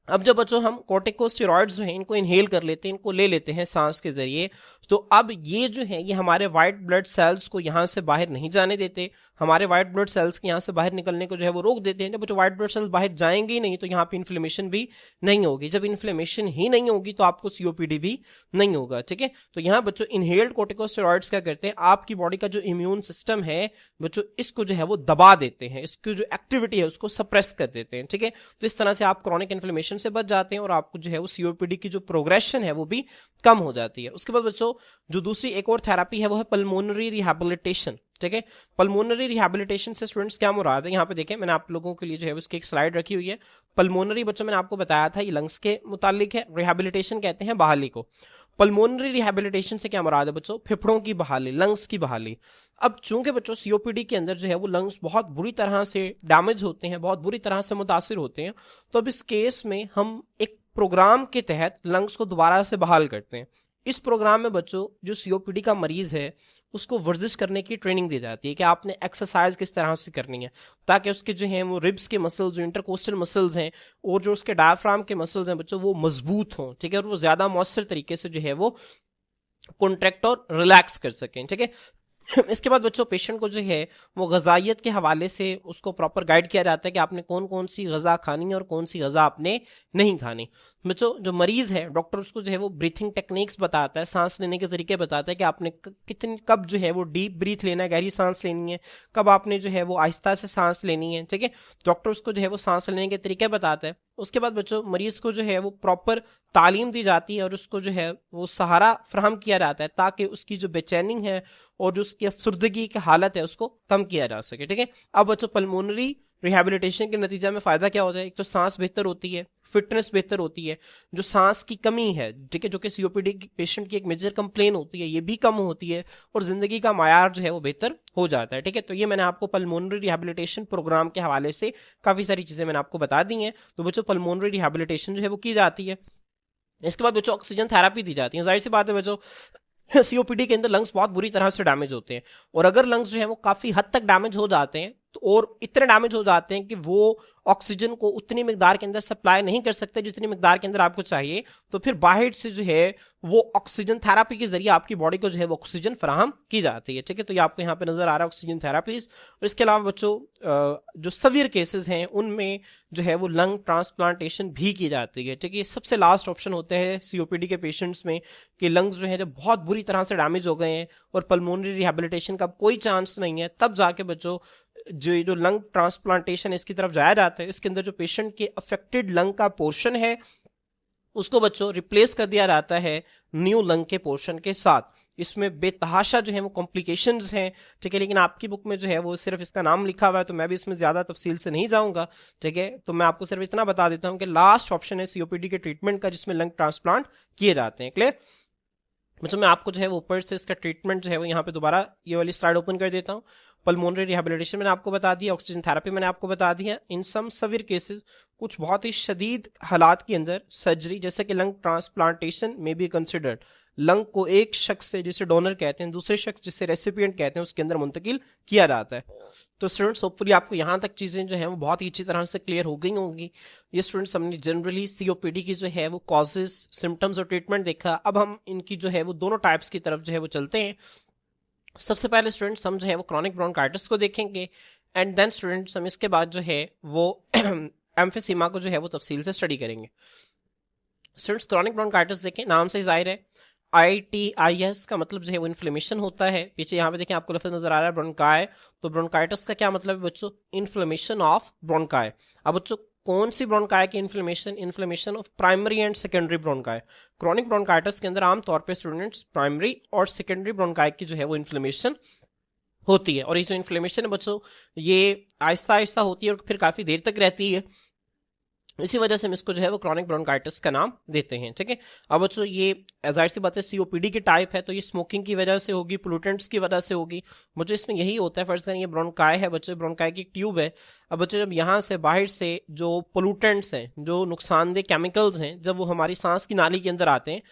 अब जब बच्चों हम कॉर्टिकोस्टेरॉइड्स जो हैं इनको इनहेल कर लेते हैं, इनको ले लेते हैं सांस के जरिए, तो अब ये जो है ये हमारे व्हाइट ब्लड सेल्स को यहाँ से बाहर नहीं जाने देते, हमारे व्हाइट ब्लड सेल्स के यहाँ से बाहर निकलने को जो है वो रोक देते हैं। जब व्हाइट ब्लड सेल्स बाहर जाएंगे ही नहीं तो यहाँ पे इन्फ्लेमेशन भी नहीं होगी, जब इन्फ्लेमेशन ही नहीं होगी तो आपको सीओपीडी भी नहीं होगा, ठीक है। तो यहाँ बच्चों इनहेल्ड कॉर्टिकोस्टेरॉइड्स क्या करते हैं, आपकी बॉडी का जो इम्यून सिस्टम है बच्चों इसको जो है वो दबा देते हैं, इसकी जो एक्टिविटी है उसको सप्रेस कर देते हैं, ठीक है। तो इस तरह से आप क्रॉनिक इन्फ्लेमेशन से बच जाते हैं और आपको जो है वो सीओपीडी की जो प्रोग्रेशन है वो भी कम हो जाती है। उसके बाद बच्चों जो दूसरी एक और थेरेपी है वो है पल्मोनरी रिहैबिलिटेशन, ठीक है। पल्मोनरी रिहैबिलिटेशन से स्टूडेंट्स क्या मुराद है, यहाँ पे देखें मैंने आप लोगों के लिए जो है उसकी एक स्लाइड रखी हुई है। पल्मोनरी बच्चों मैंने आपको बताया था ये लंग्स के मुतालिक है, रिहैबिलिटेशन कहते हैं बहाली को। पल्मोनरी रिहैबिलिटेशन से क्या मुराद है बच्चों, फेफड़ों की बहाली, लंग्स की बहाली। अब चूंकि बच्चों सीओपीडी के अंदर जो है वो लंग्स बहुत बुरी तरह से डैमेज होते हैं, बहुत बुरी तरह से मुतासिर होते हैं, तो अब इस केस में हम एक प्रोग्राम के तहत लंग्स को दोबारा से बहाल करते हैं। इस प्रोग्राम में बच्चों जो सीओपीडी का मरीज है उसको वर्जिश करने की ट्रेनिंग दी जाती है कि आपने एक्सरसाइज किस तरह से करनी है ताकि उसके जो है वो रिब्स के मसल्स, जो इंटरकोस्टल मसल्स हैं और जो उसके डायफ्राम के मसल्स हैं बच्चों वो मजबूत हों, ठीक है, और वो ज्यादा मौसर तरीके से जो है वो कॉन्ट्रैक्ट और रिलैक्स कर सकें, ठीक है। इसके बाद बच्चों पेशेंट को जो है वो गजाइत के हवाले से उसको प्रॉपर गाइड किया जाता है कि आपने कौन कौन सी गजा खानी है और कौन सी गजा आपने नहीं खानी। बच्चों जो मरीज है डॉक्टर उसको जो है वो ब्रीथिंग टेक्निक्स बताता है, सांस लेने के तरीके बताता है कि आपने कितनी कब जो है वो डीप ब्रीथ लेना है, गहरी सांस लेनी है, कब आपने जो है वो आहिस्ता से सांस लेनी है, ठीक है। डॉक्टर उसको जो है वो सांस लेने के तरीके बताता है। उसके बाद बच्चों मरीज को जो है वो प्रॉपर तालीम दी जाती है और उसको जो है वो सहारा फ्राहम किया जाता है ताकि उसकी जो बेचैनी है और जो उसकी अफसुर्दगी की हालत है उसको कम किया जा सके, ठीक है। अब बच्चों पल्मोनरी रिहैबिलिटेशन के नतीजा में फायदा क्या होता है, एक तो सांस बेहतर होती है, फिटनेस बेहतर होती है, जो सांस की कमी है, ठीक है, जो कि सीओपीडी पेशेंट की एक मेजर कंप्लेन होती है, ये भी कम होती है और जिंदगी का मायार जो है वो बेहतर हो जाता है, ठीक है। तो ये मैंने आपको पल्मोनरी रिहैबिलिटेशन प्रोग्राम के हवाले से काफी सारी चीजें मैंने आपको बता दी हैं। तो बच्चों पल्मोनरी रिहैबिलिटेशन जो है वो की जाती है। इसके बाद बच्चों ऑक्सीजन थेरेपी दी जाती है। जाहिर सी बात है बच्चों सीओपीडी के अंदर लंग्स बहुत बुरी तरह से डैमेज होते हैं और अगर लंग्स जो है वो काफी हद तक डैमेज हो जाते हैं तो और इतने डैमेज हो जाते हैं कि वो ऑक्सीजन को उतनी मिकदार के अंदर सप्लाई नहीं कर सकते जितनी मिकदार के अंदर आपको चाहिए, तो फिर बाहर से जो है वो ऑक्सीजन थेरापी के जरिए आपकी बॉडी को जो है वो ऑक्सीजन फराहम की जाती है। ठीक है, तो ये आपको यहाँ पे नजर आ रहा है ऑक्सीजन थेरापीज। और इसके अलावा बच्चों जो सवियर केसेस हैं उनमें जो है वो लंग ट्रांसप्लांटेशन भी की जाती है। ठीक है, सबसे लास्ट ऑप्शन होता है सीओपीडी के पेशेंट्स में कि लंग्स जो है जब बहुत बुरी तरह से डैमेज हो गए हैं और पल्मोनरी रिहेबिलिटेशन का कोई चांस नहीं है, तब जाके बच्चों जो लंग ट्रांसप्लांटेशन इसकी तरफ जाया जाता है। इसके अंदर जो पेशेंट के अफेक्टेड लंग का पोर्शन है उसको बच्चों रिप्लेस कर दिया जाता है न्यू लंग के पोर्शन के साथ। इसमें बेतहाशा जो है वो कॉम्प्लिकेशंस हैं। ठीक है, लेकिन आपकी बुक में जो है वो सिर्फ इसका नाम लिखा हुआ है, तो मैं भी इसमें ज्यादा तफसील से नहीं जाऊंगा। ठीक है, तो मैं आपको सिर्फ इतना बता देता हूं कि लास्ट ऑप्शन है सीओपीडी के ट्रीटमेंट का जिसमें लंग ट्रांसप्लांट किए जाते हैं। क्लियर? मतलब मैं आपको जो है वो ऊपर से इसका ट्रीटमेंट जो है वो यहाँ पे दोबारा ये वाली स्लाइड ओपन कर देता हूँ। पल्मोनरी रिहेबिलिटेशन मैंने आपको बता दिया, ऑक्सीजन थेरेपी मैंने आपको बता दिया। इन सम सवियर केसेस, कुछ बहुत ही शदीद हालात के अंदर सर्जरी जैसे कि लंग ट्रांसप्लांटेशन में बी कंसिडर्ड। लंग को एक शख्स से जिसे डोनर कहते हैं दूसरे शख्स जिसे रेसिपिएंट कहते हैं उसके अंदर मुंतकिल किया जाता है। तो स्टूडेंट्स होपफुली आपको यहाँ तक चीजें जो है वो बहुत ही अच्छी तरह से क्लियर हो गई होंगी। ये स्टूडेंट्स हमने जनरली सीओपीडी की जो है वो कॉजेज, सिम्टम्स और ट्रीटमेंट देखा। अब हम इनकी जो है वो दोनों टाइप्स की तरफ जो है वो चलते हैं। सबसे पहले स्टूडेंट्स हम जो है वो क्रॉनिक ब्रोंकाइटिस को देखेंगे एंड देन स्टूडेंट्स हम इसके बाद जो है वो एम्फीसीमा को जो है वो तफसील से स्टडी करेंगे। स्टूडेंट्स क्रॉनिक ब्रोंकाइटिस देखें, नाम से जाहिर है ITIS का मतलब जो है वो इन्फ्लेमेशन होता है। पीछे यहाँ पे देखें आपको लफ्ज नजर आ रहा है ब्रोंकाई, तो ब्रोंकाइटिस का क्या मतलब है बच्चों? Inflammation of bronchi. अब बच्चों कौन सी ब्रोंकाई की inflammation? Inflammation of primary and secondary bronchi. Chronic bronchitis के अंदर आमतौर पे स्टूडेंट्स प्राइमरी और सेकेंडरी ब्रोंकाई की जो है वो इन्फ्लेमेशन होती है। और ये जो इन्फ्लेमेशन है बच्चों ये आहिस्ता आहिस्ता होती है और फिर काफी देर तक रहती है। इसी वजह से हम इसको जो है वो क्रॉनिक ब्रोंकाइटिस का नाम देते हैं। ठीक है, अब बच्चों ये जाहिर सी बात है सीओपीडी की टाइप है, तो ये स्मोकिंग की वजह से होगी, पोल्यूटेंट्स की वजह से होगी। बच्चों इसमें यही होता है, फर्ज करें ये ब्रोंकाई है बच्चों, ब्रोंकाई की ट्यूब है। अब बच्चों जब यहाँ से बाहर से जो पोल्यूटेंट्स हैं, जो नुकसानदेह केमिकल्स हैं, जब वो हमारी सांस की नाली के अंदर आते हैं,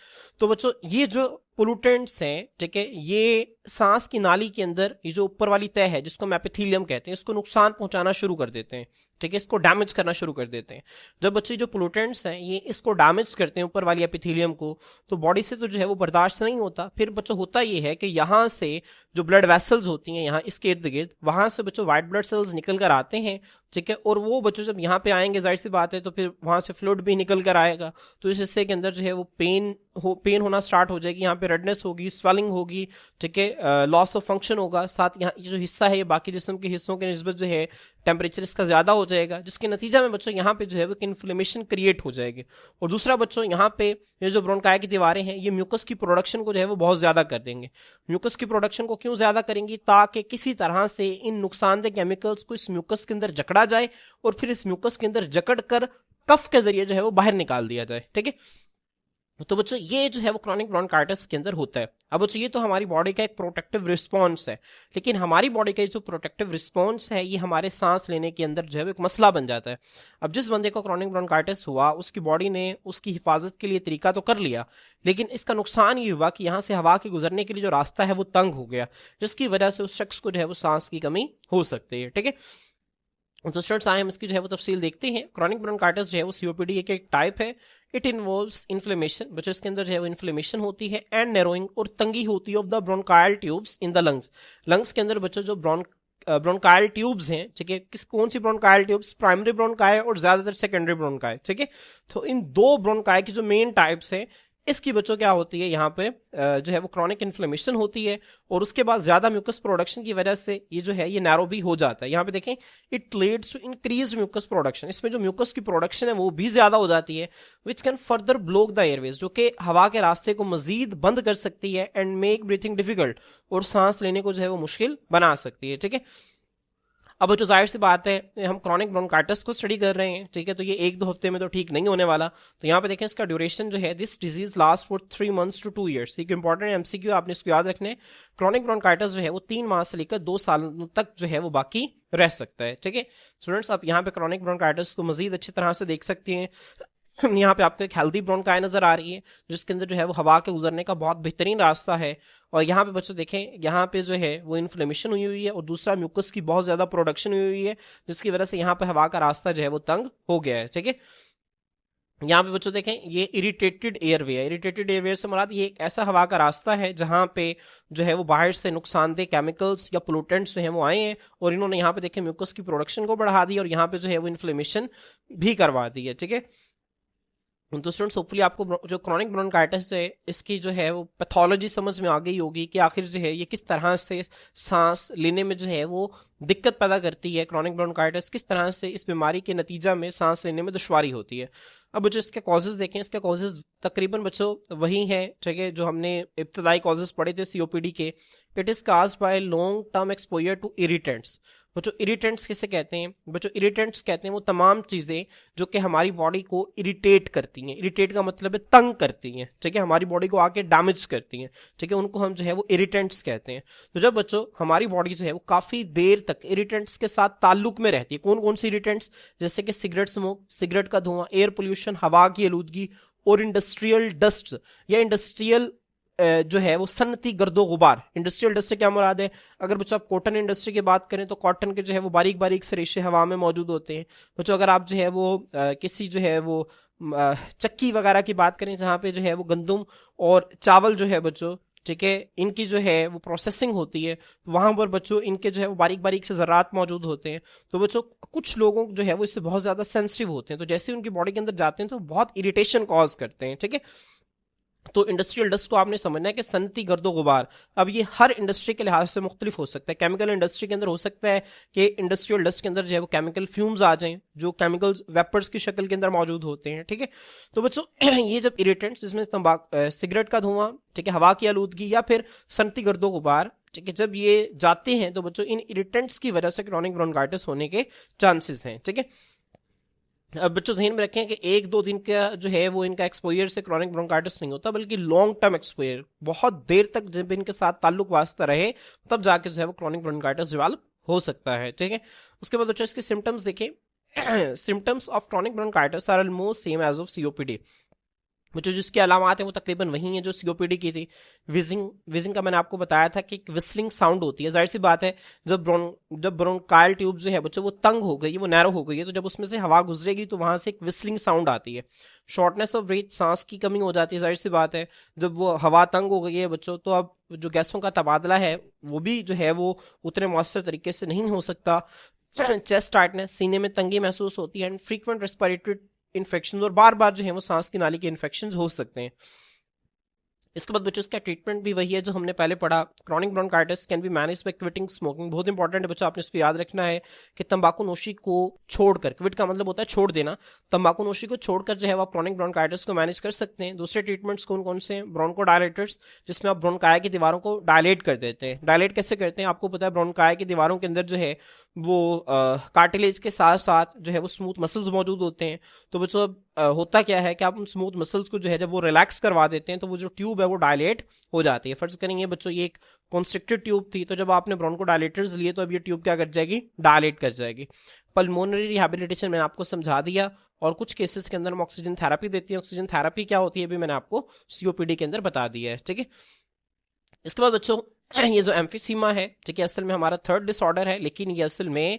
तो बच्चों ये जो पोल्यूटेंट्स हैं, ठीक है, ये सांस की नाली के अंदर ये जो ऊपर वाली तह है जिसको हम एपिथेलियम कहते हैं, इसको नुकसान पहुंचाना शुरू कर देते हैं। ठीक है, इसको डैमेज करना शुरू कर देते हैं। जब बच्चे जो पोल्यूटेंट्स हैं ये इसको डैमेज करते हैं ऊपर वाली एपिथेलियम को, तो बॉडी से तो जो है वो बर्दाश्त नहीं होता। फिर बच्चों होता ये है कि यहाँ से जो ब्लड वेसल्स होती हैं यहाँ इसके इर्द गिर्द, वहां से बच्चों व्हाइट ब्लड सेल्स निकल कर आते हैं। ठीक है, और वो बच्चों जब यहाँ पे आएंगे जाहिर सी बात है तो फिर वहां से फ्लूइड भी निकल कर आएगा, तो इस हिस्से के अंदर जो है वो पेन होना स्टार्ट हो जाएगी, यहाँ पे रेडनेस होगी, स्वेलिंग होगी। ठीक है, लॉस ऑफ फंक्शन होगा। साथ यहाँ ये जो हिस्सा है ये बाकी जिस्म के हिस्सों के निस्बत जो है टेम्परेचर इसका ज्यादा हो जाएगा, जिसके नतीजा में बच्चों यहाँ पे जो है वो इन्फ्लेमेशन क्रिएट हो जाएगी। और दूसरा बच्चों यहाँ पे ये जो ब्रोंकाई की दीवारें हैं ये म्यूकस की प्रोडक्शन को जो है वो बहुत ज्यादा कर देंगे। म्यूकस की प्रोडक्शन को क्यों ज्यादा करेंगी? ताकि किसी तरह से इन नुकसानदेह केमिकल्स को इस म्यूकस के अंदर जकड़ा जाए और फिर इस म्यूकस के अंदर जकड़ कर कफ के जरिए जो है वो बाहर निकाल दिया जाए। ठीक है, तो बच्चों ये जो है वो क्रॉनिक ब्रोंकाइटिस के अंदर होता है। अब बच्चों ये तो हमारी बॉडी का एक प्रोटेक्टिव रिस्पॉन्स है, लेकिन हमारी बॉडी का जो प्रोटेक्टिव रिस्पॉन्स है ये हमारे सांस लेने के अंदर जो है वो एक मसला बन जाता है। अब जिस बंदे को क्रॉनिक ब्रोंकाइटिस हुआ उसकी बॉडी ने उसकी हिफाजत के लिए तरीका तो कर लिया, लेकिन इसका नुकसान ये हुआ कि यहाँ से हवा के गुजरने के लिए जो रास्ता है वो तंग हो गया, जिसकी वजह से उस शख्स को जो है वो सांस की कमी हो सकती है। ठीक है, तो स्टूडेंट्स आए हम इसकी जो है वो तफसील देखते हैं। क्रॉनिक ब्रोंकाइटिस जो है वो सीओपीडी एक टाइप है। इट इन्वॉल्व्स इन्फ्लेमेशन, बच्चों इसके अंदर जो है वो इन्फ्लेमेशन होती है एंड नैरोइंग और तंगी होती है of the bronchial tubes in the lungs. Lungs के अंदर बच्चों जो ब्रोंकायल ट्यूब्स हैं, ठीक है, कौन सी ब्रोंकायल ट्यूब्स? प्राइमरी ब्रोंकाई और ज्यादातर सेकेंडरी ब्रोंकाई। ठीक है, तो इन दो ब्रोंकाई की जो मेन टाइप्स है इसकी बच्चों क्या होती है यहाँ पे जो है वो क्रॉनिक इन्फ्लेमेशन होती है, और उसके बाद ज्यादा म्यूकस प्रोडक्शन की वजह से ये जो है ये नैरो भी हो जाता है। यहाँ पे देखें it leads to increase mucus production, इसमें जो म्यूकस की प्रोडक्शन है वो भी ज्यादा हो जाती है, which can further block the Airways, जो कि हवा के रास्ते को मजीद बंद कर सकती है एंड मेक ब्रीथिंग डिफिकल्ट, और सांस लेने को जो है वो मुश्किल बना सकती है। ठीक है, अब जो जाहिर सी बात है हम क्रॉनिक ब्रोंकाइटिस को स्टडी कर रहे हैं, ठीक है, तो ये 1-2 हफ्ते में तो ठीक नहीं होने वाला। तो यहाँ पे देखें इसका ड्यूरेशन जो है, this disease last for 3 months to 2 years। एक इंपॉर्टेंट एमसीक्यू आपने इसको याद रखने। क्रॉनिक ब्रोंकाइटिस जो है वो 3 माह से लेकर 2 सालों तक जो है वो बाकी रह सकता है। ठीक है स्टूडेंट्स, आप यहाँ पे क्रॉनिक ब्रोंकाइटिस को मजीद अच्छी तरह से देख सकते हैं। यहाँ पे आपको एक हेल्दी ब्रोंकाई नजर आ रही है, जिसके अंदर जो है वो हवा के गुजरने का बहुत बेहतरीन रास्ता है। और यहाँ पे बच्चों देखें, यहाँ पे जो है वो इन्फ्लेमेशन हुई हुई है, और दूसरा म्यूकस की बहुत ज्यादा प्रोडक्शन हुई हुई है, जिसकी वजह से यहाँ पे हवा का रास्ता जो है वो तंग हो गया है। ठीक है, यहाँ पे बच्चों देखें, ये इरिटेटेड एयरवे है। इरिटेटेड एयरवे से मुराद ये एक ऐसा हवा का रास्ता है जहां पे जो है वो बाहर से नुकसानदेह केमिकल्स या पोल्यूटेंट्स जो है वो आए हैं, और इन्होंने यहाँ पे देखें म्यूकस की प्रोडक्शन को बढ़ा दी, और यहाँ पे जो है वो इन्फ्लेमेशन भी करवा दी है। ठीक है, तो स्टूडेंट्स होपफुली आपको जो क्रॉनिक ब्रोंकाइटिस है इसकी जो है वो पैथोलॉजी समझ में आ गई होगी कि आखिर जो है ये किस तरह से सांस लेने में जो है वो दिक्कत पैदा करती है। क्रॉनिक ब्रोंकाइटिस किस तरह से इस बीमारी के नतीजा में सांस लेने में दुश्वारी होती है। अब बच्चों इसके कॉजेज देखें, इसके कॉजेज तकरीबन बच्चों वही हैं, ठीक है, जो हमने इब्तदाई कॉजेज पढ़े थे सीओपीडी के। It is caused by long term exposure to irritants. बच्चों इरिटेंट्स किसे कहते हैं? बच्चों इरिटेंट्स कहते हैं वो तमाम चीजें जो कि हमारी बॉडी को इरिटेट करती हैं। इरिटेट का मतलब है तंग करती हैं, ठीक है, हमारी बॉडी को आके डैमेज करती हैं, ठीक है, उनको हम जो है वो इरिटेंट्स कहते हैं। तो जब बच्चों हमारी बॉडी जो है वो काफी देर तक इरिटेंट्स के साथ ताल्लुक में रहती है, कौन कौन सी इरिटेंट्स? जैसे कि सिगरेट स्मोक, सिगरेट का धुआं, एयर पोल्यूशन, हवा की आलूदगी, और इंडस्ट्रियल डस्ट या इंडस्ट्रियल जो है वो सनती गर्दो गुबार। इंडस्ट्रियल डस्ट से क्या मुराद है? अगर बच्चों आप कॉटन इंडस्ट्री की बात करें तो कॉटन के जो है वो बारीक बारीक से रेशे हवा में मौजूद होते हैं। बच्चों अगर आप जो है वो किसी जो है वो चक्की वगैरह की बात करें जहाँ पे जो है वो गंदम और चावल जो है बच्चों, ठीक है, इनकी जो है वो प्रोसेसिंग होती है, तो वहां पर बच्चों इनके जो है वो बारीक बारीक से ज़रात मौजूद होते हैं। तो बच्चों कुछ लोगों जो है वो इससे बहुत ज़्यादा सेंसिटिव होते हैं, तो जैसे उनकी बॉडी के अंदर जाते हैं तो बहुत इरिटेशन कॉज करते हैं। ठीक है, तो इंडस्ट्रियल डस्ट को आपने समझना है कि सनती गर्दो गुबार। अब ये हर इंडस्ट्री के लिहाज से मुख्तलिफ हो सकता है। केमिकल इंडस्ट्री के अंदर हो सकता है कि इंडस्ट्रियल डस्ट के अंदर जो है वो केमिकल फ्यूम्स आ जाएं, जो केमिकल्स वेपर्स की शक्ल के अंदर मौजूद होते हैं। ठीक है, तो बच्चों ये जब इरिटेंट्स, जिसमें सिगरेट का धुआं, ठीक है, हवा की आलूदगी या फिर सनती गर्दो गुबार, ठीक है, जब ये जाते हैं तो बच्चों इन इरिटेंट्स की वजह से क्रॉनिक ब्रोंकाइटिस होने के चांसेस हैं। ठीक है, अब बच्चों ध्यान में रखें कि एक दो दिन का जो है वो इनका एक्सपोजर से क्रॉनिक ब्रोंकाइटिस नहीं होता, बल्कि लॉन्ग टर्म एक्सपोजर, बहुत देर तक जब इनके साथ ताल्लुक वास्ता रहे तब जाके जो है वो क्रॉनिक ब्रोंकाइटिस डेवलप हो सकता है। ठीक है, उसके बाद बच्चों इसके सिम्टम्स देखें। Symptoms of chronic bronchitis are almost same as of COPD. जो जिसकी अलामात है वो तकरीबन वही है जो सीओपीडी की थी। विजिंग विजिंग का मैंने आपको बताया था कि एक विस्लिंग साउंड होती है। जाहिर सी बात है, जब ब्रोंकाइल ट्यूब जो है बच्चों वो तंग हो गई है, वो नैरो हो गई है, तो जब उसमें से हवा गुजरेगी तो वहां से एक विस्लिंग साउंड आती है। शॉर्टनेस ऑफ ब्रीथ, सांस की कमी हो जाती है। जाहिर सी बात है, जब वो हवा तंग हो गई है बच्चों, तो अब जो गैसों का तबादला है वो भी जो है वो उतने मौसर तरीके से नहीं हो सकता। चेस्ट टाइटनेस, सीने में तंगी महसूस होती है, एंड फ्रीक्वेंट रेस्पिरेटरी इन्फेक्शन, और बार बार जो है वो सांस की नाली के इन्फेक्शन हो सकते हैं। इसके बाद बच्चों इसका ट्रीटमेंट भी वही है जो हमने पहले पढ़ा। Chronic bronchitis can be manage by quitting smoking. बहुत इंपॉर्टेंट है बच्चों, आपने इसको याद रखना है कि तंबाकू नोशी को छोड़कर, क्विट का मतलब होता है छोड़ देना, तंबाकू नोशी को छोड़कर जो है वो क्रॉनिक ब्रोंकाइटिस को मैनेज कर सकते हैं। दूसरे ट्रीटमेंट्स कौन कौन से हैं? ब्रोंको डायलेटर्स, जिसमें आप ब्रोंकाई की दीवारों को डायलेट कर देते हैं। डायलेट कैसे करते हैं? आपको पता है ब्रोंकाई की दीवारों के अंदर जो है वो कार्टिलेज के साथ साथ जो है वो स्मूथ मसल्स मौजूद होते हैं। तो बच्चों अब होता क्या है कि आप उन स्मूथ मसल्स को जो है जब वो रिलैक्स करवा देते हैं तो वो जो ट्यूब है वो डायलेट हो जाती है। फर्ज करेंगे बच्चों ये एक कॉन्स्ट्रिक्टेड ट्यूब थी, तो जब आपने ब्रोंको डायलेटर्स लिए तो अब ये ट्यूब क्या कर जाएगी? डायलेट कर जाएगी। पल्मोनरी रिहैबिलिटेशन मैंने आपको समझा दिया, और कुछ केसेस के अंदर हम ऑक्सीजन थेरेपी देती है। ऑक्सीजन थेरेपी क्या होती है भी मैंने आपको सीओपीडी के अंदर बता दिया है। ठीक है, इसके बाद बच्चों ये जो एम्फीसीमा है, ठीक है, असल में हमारा थर्ड डिसऑर्डर है, लेकिन ये असल में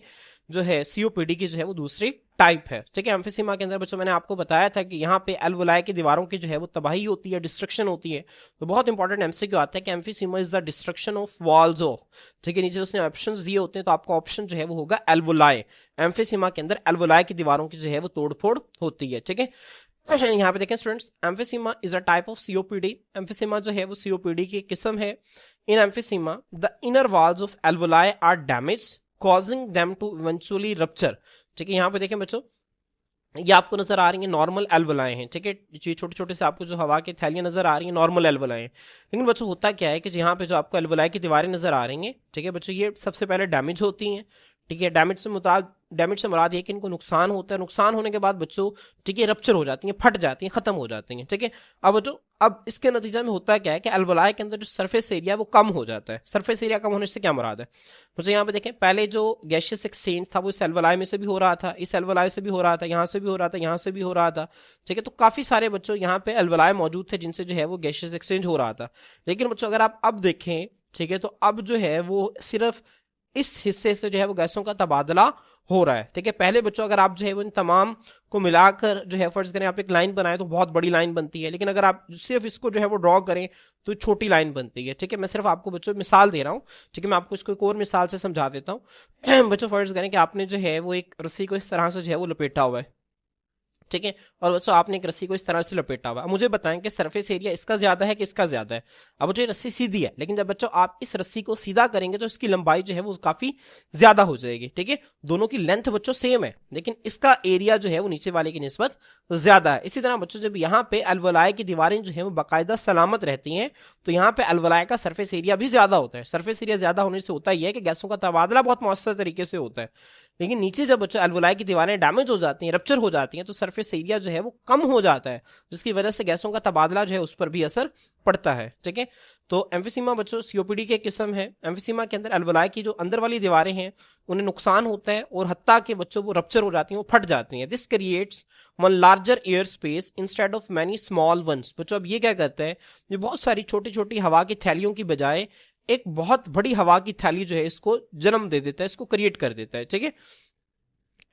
जो है सीओपीडी की जो है वो दूसरी टाइप है। ठीक है, एम्फीसीमा के अंदर बच्चों मैंने आपको बताया था कि यहाँ पे एल्वोलाई की दीवारों की जो है वो तबाही होती है, डिस्ट्रक्शन होती है। तो बहुत इंपॉर्टेंट एमसीक्यू आता है कि emphysema is the destruction of walls of, ठीक है, नीचे उसने ऑप्शंस दिए होते हैं, तो आपका ऑप्शन जो है वो होगा एल्वोलाई। एम्फीसीमा के अंदर एल्वोलाई की दीवारों की जो है वो तोड़फोड़ होती है। ठीक है, यहाँ पे देखें students, emphysema is a type of COPD. Emphysema जो है वो सीओपीडी की किस्म है। In emphysema the inner walls of alveoli are damage, causing them to eventually rupture. ठीक है, यहाँ पे देखें बच्चों, ये आपको नजर आ रही है नॉर्मल एल्वोलाई हैं। ठीक है, ये छोटे छोटे से आपको जो हवा की थैलियां नजर आ रही हैं नॉर्मल एल्वोलाई हैं। लेकिन बच्चों होता क्या है कि यहाँ पे जो आपको एल्वोलाई की दीवारें नजर आ रही हैं, ठीक है बच्चों, ये सबसे पहले डैमेज होती हैं। ठीक है। डैमेज से मुराद ये कि इनको नुकसान होता है, नुकसान होने के बाद बच्चों ठीक है रप्चर हो जाती हैं, फट जाती हैं, खत्म हो जाती हैं, ठीक है। अब इसके नतीजा में होता क्या है कि अल्वोलाई के अंदर जो सरफेस एरिया है वो कम हो जाता है। सरफेस एरिया कम होने से क्या मुराद है, मुझे यहाँ पे देखें, पहले जो गैशियस एक्सचेंज था वो इस अल्वोलाई में से भी हो रहा था, इस अल्वोलाई से भी हो रहा था, यहाँ से भी हो रहा था, यहाँ से भी हो रहा था, ठीक है। तो काफी सारे बच्चों यहाँ पे अल्वोलाई मौजूद थे जिनसे जो है वो गैशियस एक्सचेंज हो रहा था। लेकिन बच्चों अगर आप अब देखें, ठीक है, तो अब जो है वो सिर्फ इस हिस्से से जो है वो गैसों का तबादला हो रहा है, ठीक है। पहले बच्चों अगर आप जो है वो इन तमाम को मिलाकर जो है फर्ज करें आप एक लाइन बनाए तो बहुत बड़ी लाइन बनती है, लेकिन अगर आप सिर्फ इसको जो है वो ड्रॉ करें तो छोटी लाइन बनती है, ठीक है। मैं सिर्फ आपको बच्चों मिसाल दे रहा हूँ, ठीक है। मैं आपको इसको एक और मिसाल से समझा देता हूँ। बच्चों फर्ज करें कि आपने जो है वो एक रस्सी को इस तरह से जो है वो लपेटा हुआ है, ठीक है, और बच्चों आपने एक रस्सी को इस तरह से लपेटा हुआ है। अब मुझे बताएं कि सरफेस एरिया इसका ज्यादा है कि इसका ज्यादा है। अब बच्चों ये रस्सी सीधी है, लेकिन जब बच्चों आप इस रस्सी को सीधा करेंगे तो इसकी लंबाई जो है वो काफी ज्यादा हो जाएगी, ठीक है। दोनों की लेंथ बच्चों सेम है, लेकिन इसका एरिया जो है वो नीचे वाले की निस्बत ज्यादा है। इसी तरह बच्चों जब यहाँ पे अल्वोलाई की दीवारें जो है वो बाकायदा सलामत रहती हैं तो यहाँ पे अल्वोलाई का सरफेस एरिया भी ज्यादा होता है। सरफेस एरिया ज्यादा होने से होता ही है कि गैसों का तबादला बहुत मौसर तरीके से होता है। लेकिन नीचे जब बच्चों अल्वोलाई की दीवारें डैमेज हो जाती हैं, रप्चर हो जाती हैं, तो सरफेस एरिया जो है वो कम हो जाता है, जिसकी वजह से गैसों का तबादला जो है उस पर भी असर पड़ता है, ठीक है। तो एम्फीसीमा बच्चों सीओपीडी के किस्म है। एम्फीसीमा के अंदर अल्वोलाई की जो अंदर वाली दीवारें हैं उन्हें नुकसान होता है और हत्ता के बच्चों वो रप्चर हो जाती हैं, वो फट जाती हैं। This creates one larger air space instead of many small once. बच्चों अब ये क्या करता है, ये बहुत सारी छोटी छोटी हवा की थैलियों की बजाय एक बहुत बड़ी हवा की थैली जो है इसको जन्म दे देता है, इसको क्रिएट कर देता है, ठीक है।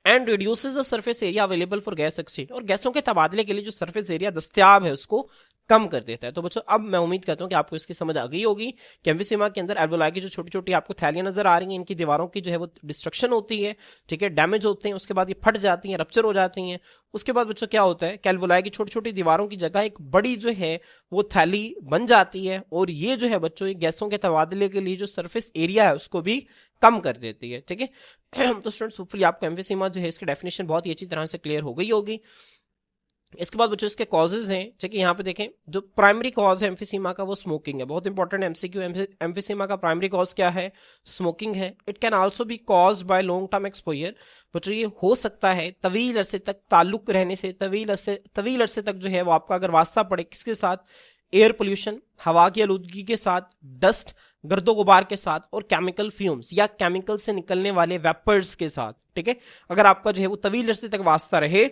And reduces the surface area available for gas exchange, और गैसों के तबादले के लिए जो सरफेस एरिया दस्तयाब है उसको कम कर देता है। तो बच्चों अब मैं उम्मीद करता हूं कि आपको इसकी समझ आ गई होगी कि एम्फीसीमा के अंदर अल्वोलाई की जो छोटी छोटी आपको थैलियां नजर आ रही हैं, इनकी दीवारों की जो है वो डिस्ट्रक्शन होती है, ठीक है, डैमेज होते हैं, उसके बाद ये फट जाती हैं, रप्चर हो जाती हैं। उसके बाद बच्चों क्या होता है कि अल्वोलाई की छोटी छोटी दीवारों की जगह एक बड़ी जो है वो थैली बन जाती है, और ये जो है बच्चों ये गैसों के तबादले के लिए जो सरफेस एरिया है उसको भी कम कर देती है, ठीक है। तो स्टूडेंट्स होपफुली आपको एम्फीसीमा जो है इसकी डेफिनेशन बहुत ही अच्छी तरह से क्लियर हो गई होगी। इसके बाद बच्चों इसके कॉजेज हैं, ठीक है। यहाँ पे देखें जो प्राइमरी कॉज है एम्फीसीमा का वो स्मोकिंग है। बहुत इंपॉर्टेंट एमसीक्यू, एम्फीसीमा का प्राइमरी कॉज क्या है, स्मोकिंग है। It can also be cause by long term exposure. बच्चों ये हो सकता है तवील अरसे तक ताल्लुक रहने से, तवील अरसे तक जो है वो आपका अगर वास्ता पड़े किसके साथ, एयर पोल्यूशन, हवा की आलूदगी के साथ, डस्ट, गर्दो गुबार के साथ, और केमिकल फ्यूम्स या केमिकल से निकलने वाले वेपर्स के साथ, ठीक है। अगर आपका जो है वो तवील अरसे तक वास्ता रहे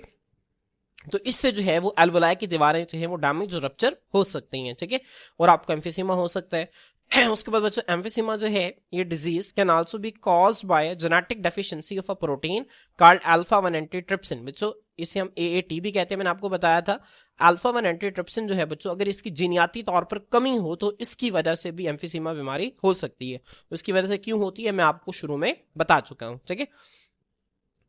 तो इससे जो है वो अल्वोलाई की दीवारें जो है वो डैमेज और रप्चर हो सकती हैं, ठीक है, और आपको एम्फीसीमा हो सकता है। उसके बाद बच्चों एम्फीसीमा जो है ये disease can also be caused by genetic deficiency of a protein called alpha 1 antitrypsin. बच्चों इसे हम एएटी भी कहते हैं, मैंने आपको बताया था। अल्फा 1 एंटीट्रिप्सिन जो है बच्चों अगर इसकी जीनियाती तौर पर कमी हो तो इसकी वजह से भी एम्फीसीमा बीमारी हो सकती है। उसकी वजह से क्यों होती है मैं आपको शुरू में बता चुका हूं, ठीक है।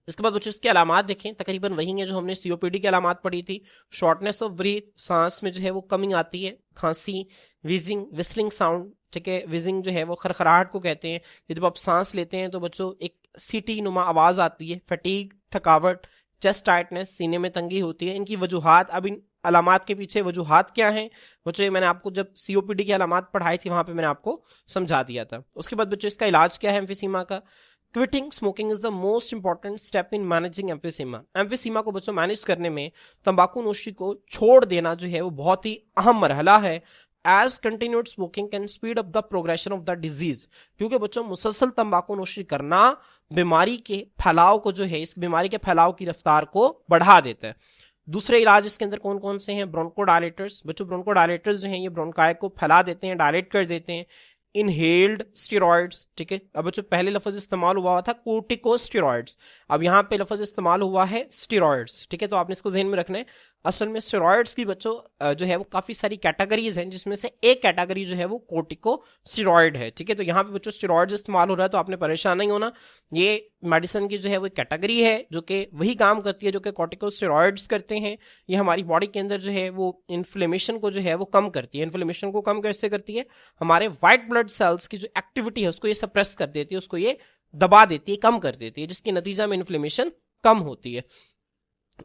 इसके बाद बच्चों इसकी अलामात देखें, तकरीबन वही है जो हमने सीओपीडी की अलामात पढ़ी थी। शॉर्टनेस ऑफ ब्रीथ, सांस में जो है वो कमी आती है, खांसी, विजिंग, विस्लिंग साउंड, ठीक है। विजिंग जो है वो खरखराहट को कहते हैं, कि जब आप सांस लेते हैं तो बच्चों एक सीटी नुमा आवाज आती है। फटीग, थकावट, चेस्ट टाइटनेस, सीने में तंगी होती है। इनकी वजूहात, अब इन अलामात के पीछे वजूहात क्या हैं बच्चों, मैंने आपको जब सीओपीडी की अलामात पढ़ाई थी वहां पे मैंने आपको समझा दिया था। उसके बाद बच्चों इसका इलाज क्या है एम्फीसीमा का। Quitting smoking is the most important step in managing emphysema. Emphysema को बच्चों मैनेज करने में तंबाकू नोशी को छोड़ देना जो है वो बहुत ही अहम मरहला है। As continued smoking can speed up the progression of the disease, क्योंकि बच्चों मुसलसल तंबाकू नोशी करना बीमारी के फैलाव को जो है, इस बीमारी के फैलाव की रफ्तार को बढ़ा देता है। दूसरे इलाज इसके अंदर कौन कौन से हैं, ब्रोंकोडायलेटर्स। बच्चों ब्रोंकोडायलेटर्स जो हैं ये ब्रोंकाई को फैला देते हैं, डायलेट कर देते हैं। इनहेल्ड स्टेरॉइड्स, ठीक है। अब बच्चों पहले लफ्ज इस्तेमाल हुआ था कोर्टिकोस्टेरॉइड्स, अब यहाँ पे लफ्ज इस्तेमाल हुआ है स्टेरॉइड्स, ठीक है। तो आपने इसको ध्यान में रखना है। असल में स्टेरॉइड्स की बच्चों जो है वो काफी सारी कैटेगरीज हैं, जिसमें से एक कैटेगरी जो है वो कोर्टिकोस्टेरॉइड है, ठीक है। तो यहाँ पे बच्चों स्टेरॉइड्स इस्तेमाल हो रहा है तो आपने परेशान नहीं होना। ये मेडिसिन की जो है वो कैटेगरी है जो कि वही काम करती है जो कि कोर्टिकोस्टेरॉइड्स करते हैं। ये हमारी बॉडी के अंदर जो है वो इन्फ्लेमेशन को जो है वो कम करती है। इन्फ्लेमेशन को कम कैसे करती है, हमारे व्हाइट ब्लड सेल्स की जो एक्टिविटी है उसको ये सप्रेस कर देती है, उसको ये दबा देती है, कम कर देती है, जिसके नतीजा में इन्फ्लेमेशन कम होती है।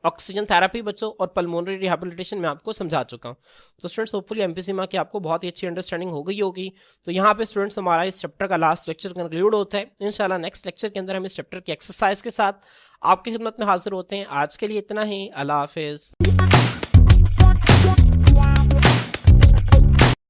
ऑक्सीजन थेरेपी बच्चों और पल्मोनरी रिहैबिलिटेशन में आपको समझा चुका हूँ। तो स्टूडेंट्स होपफुली एमपीसीमा की आपको बहुत ही अच्छी अंडरस्टैंडिंग हो गई होगी। तो यहाँ पे स्टूडेंट्स हमारा इस चैप्टर का लास्ट लेक्चर कंक्लूड होता है। इंशाल्लाह नेक्स्ट लेक्चर के अंदर हम इस चैप्टर की एक्सरसाइज के साथ आपकी खिदमत में हाजिर होते हैं। आज के लिए इतना ही। अल्लाह हाफिज।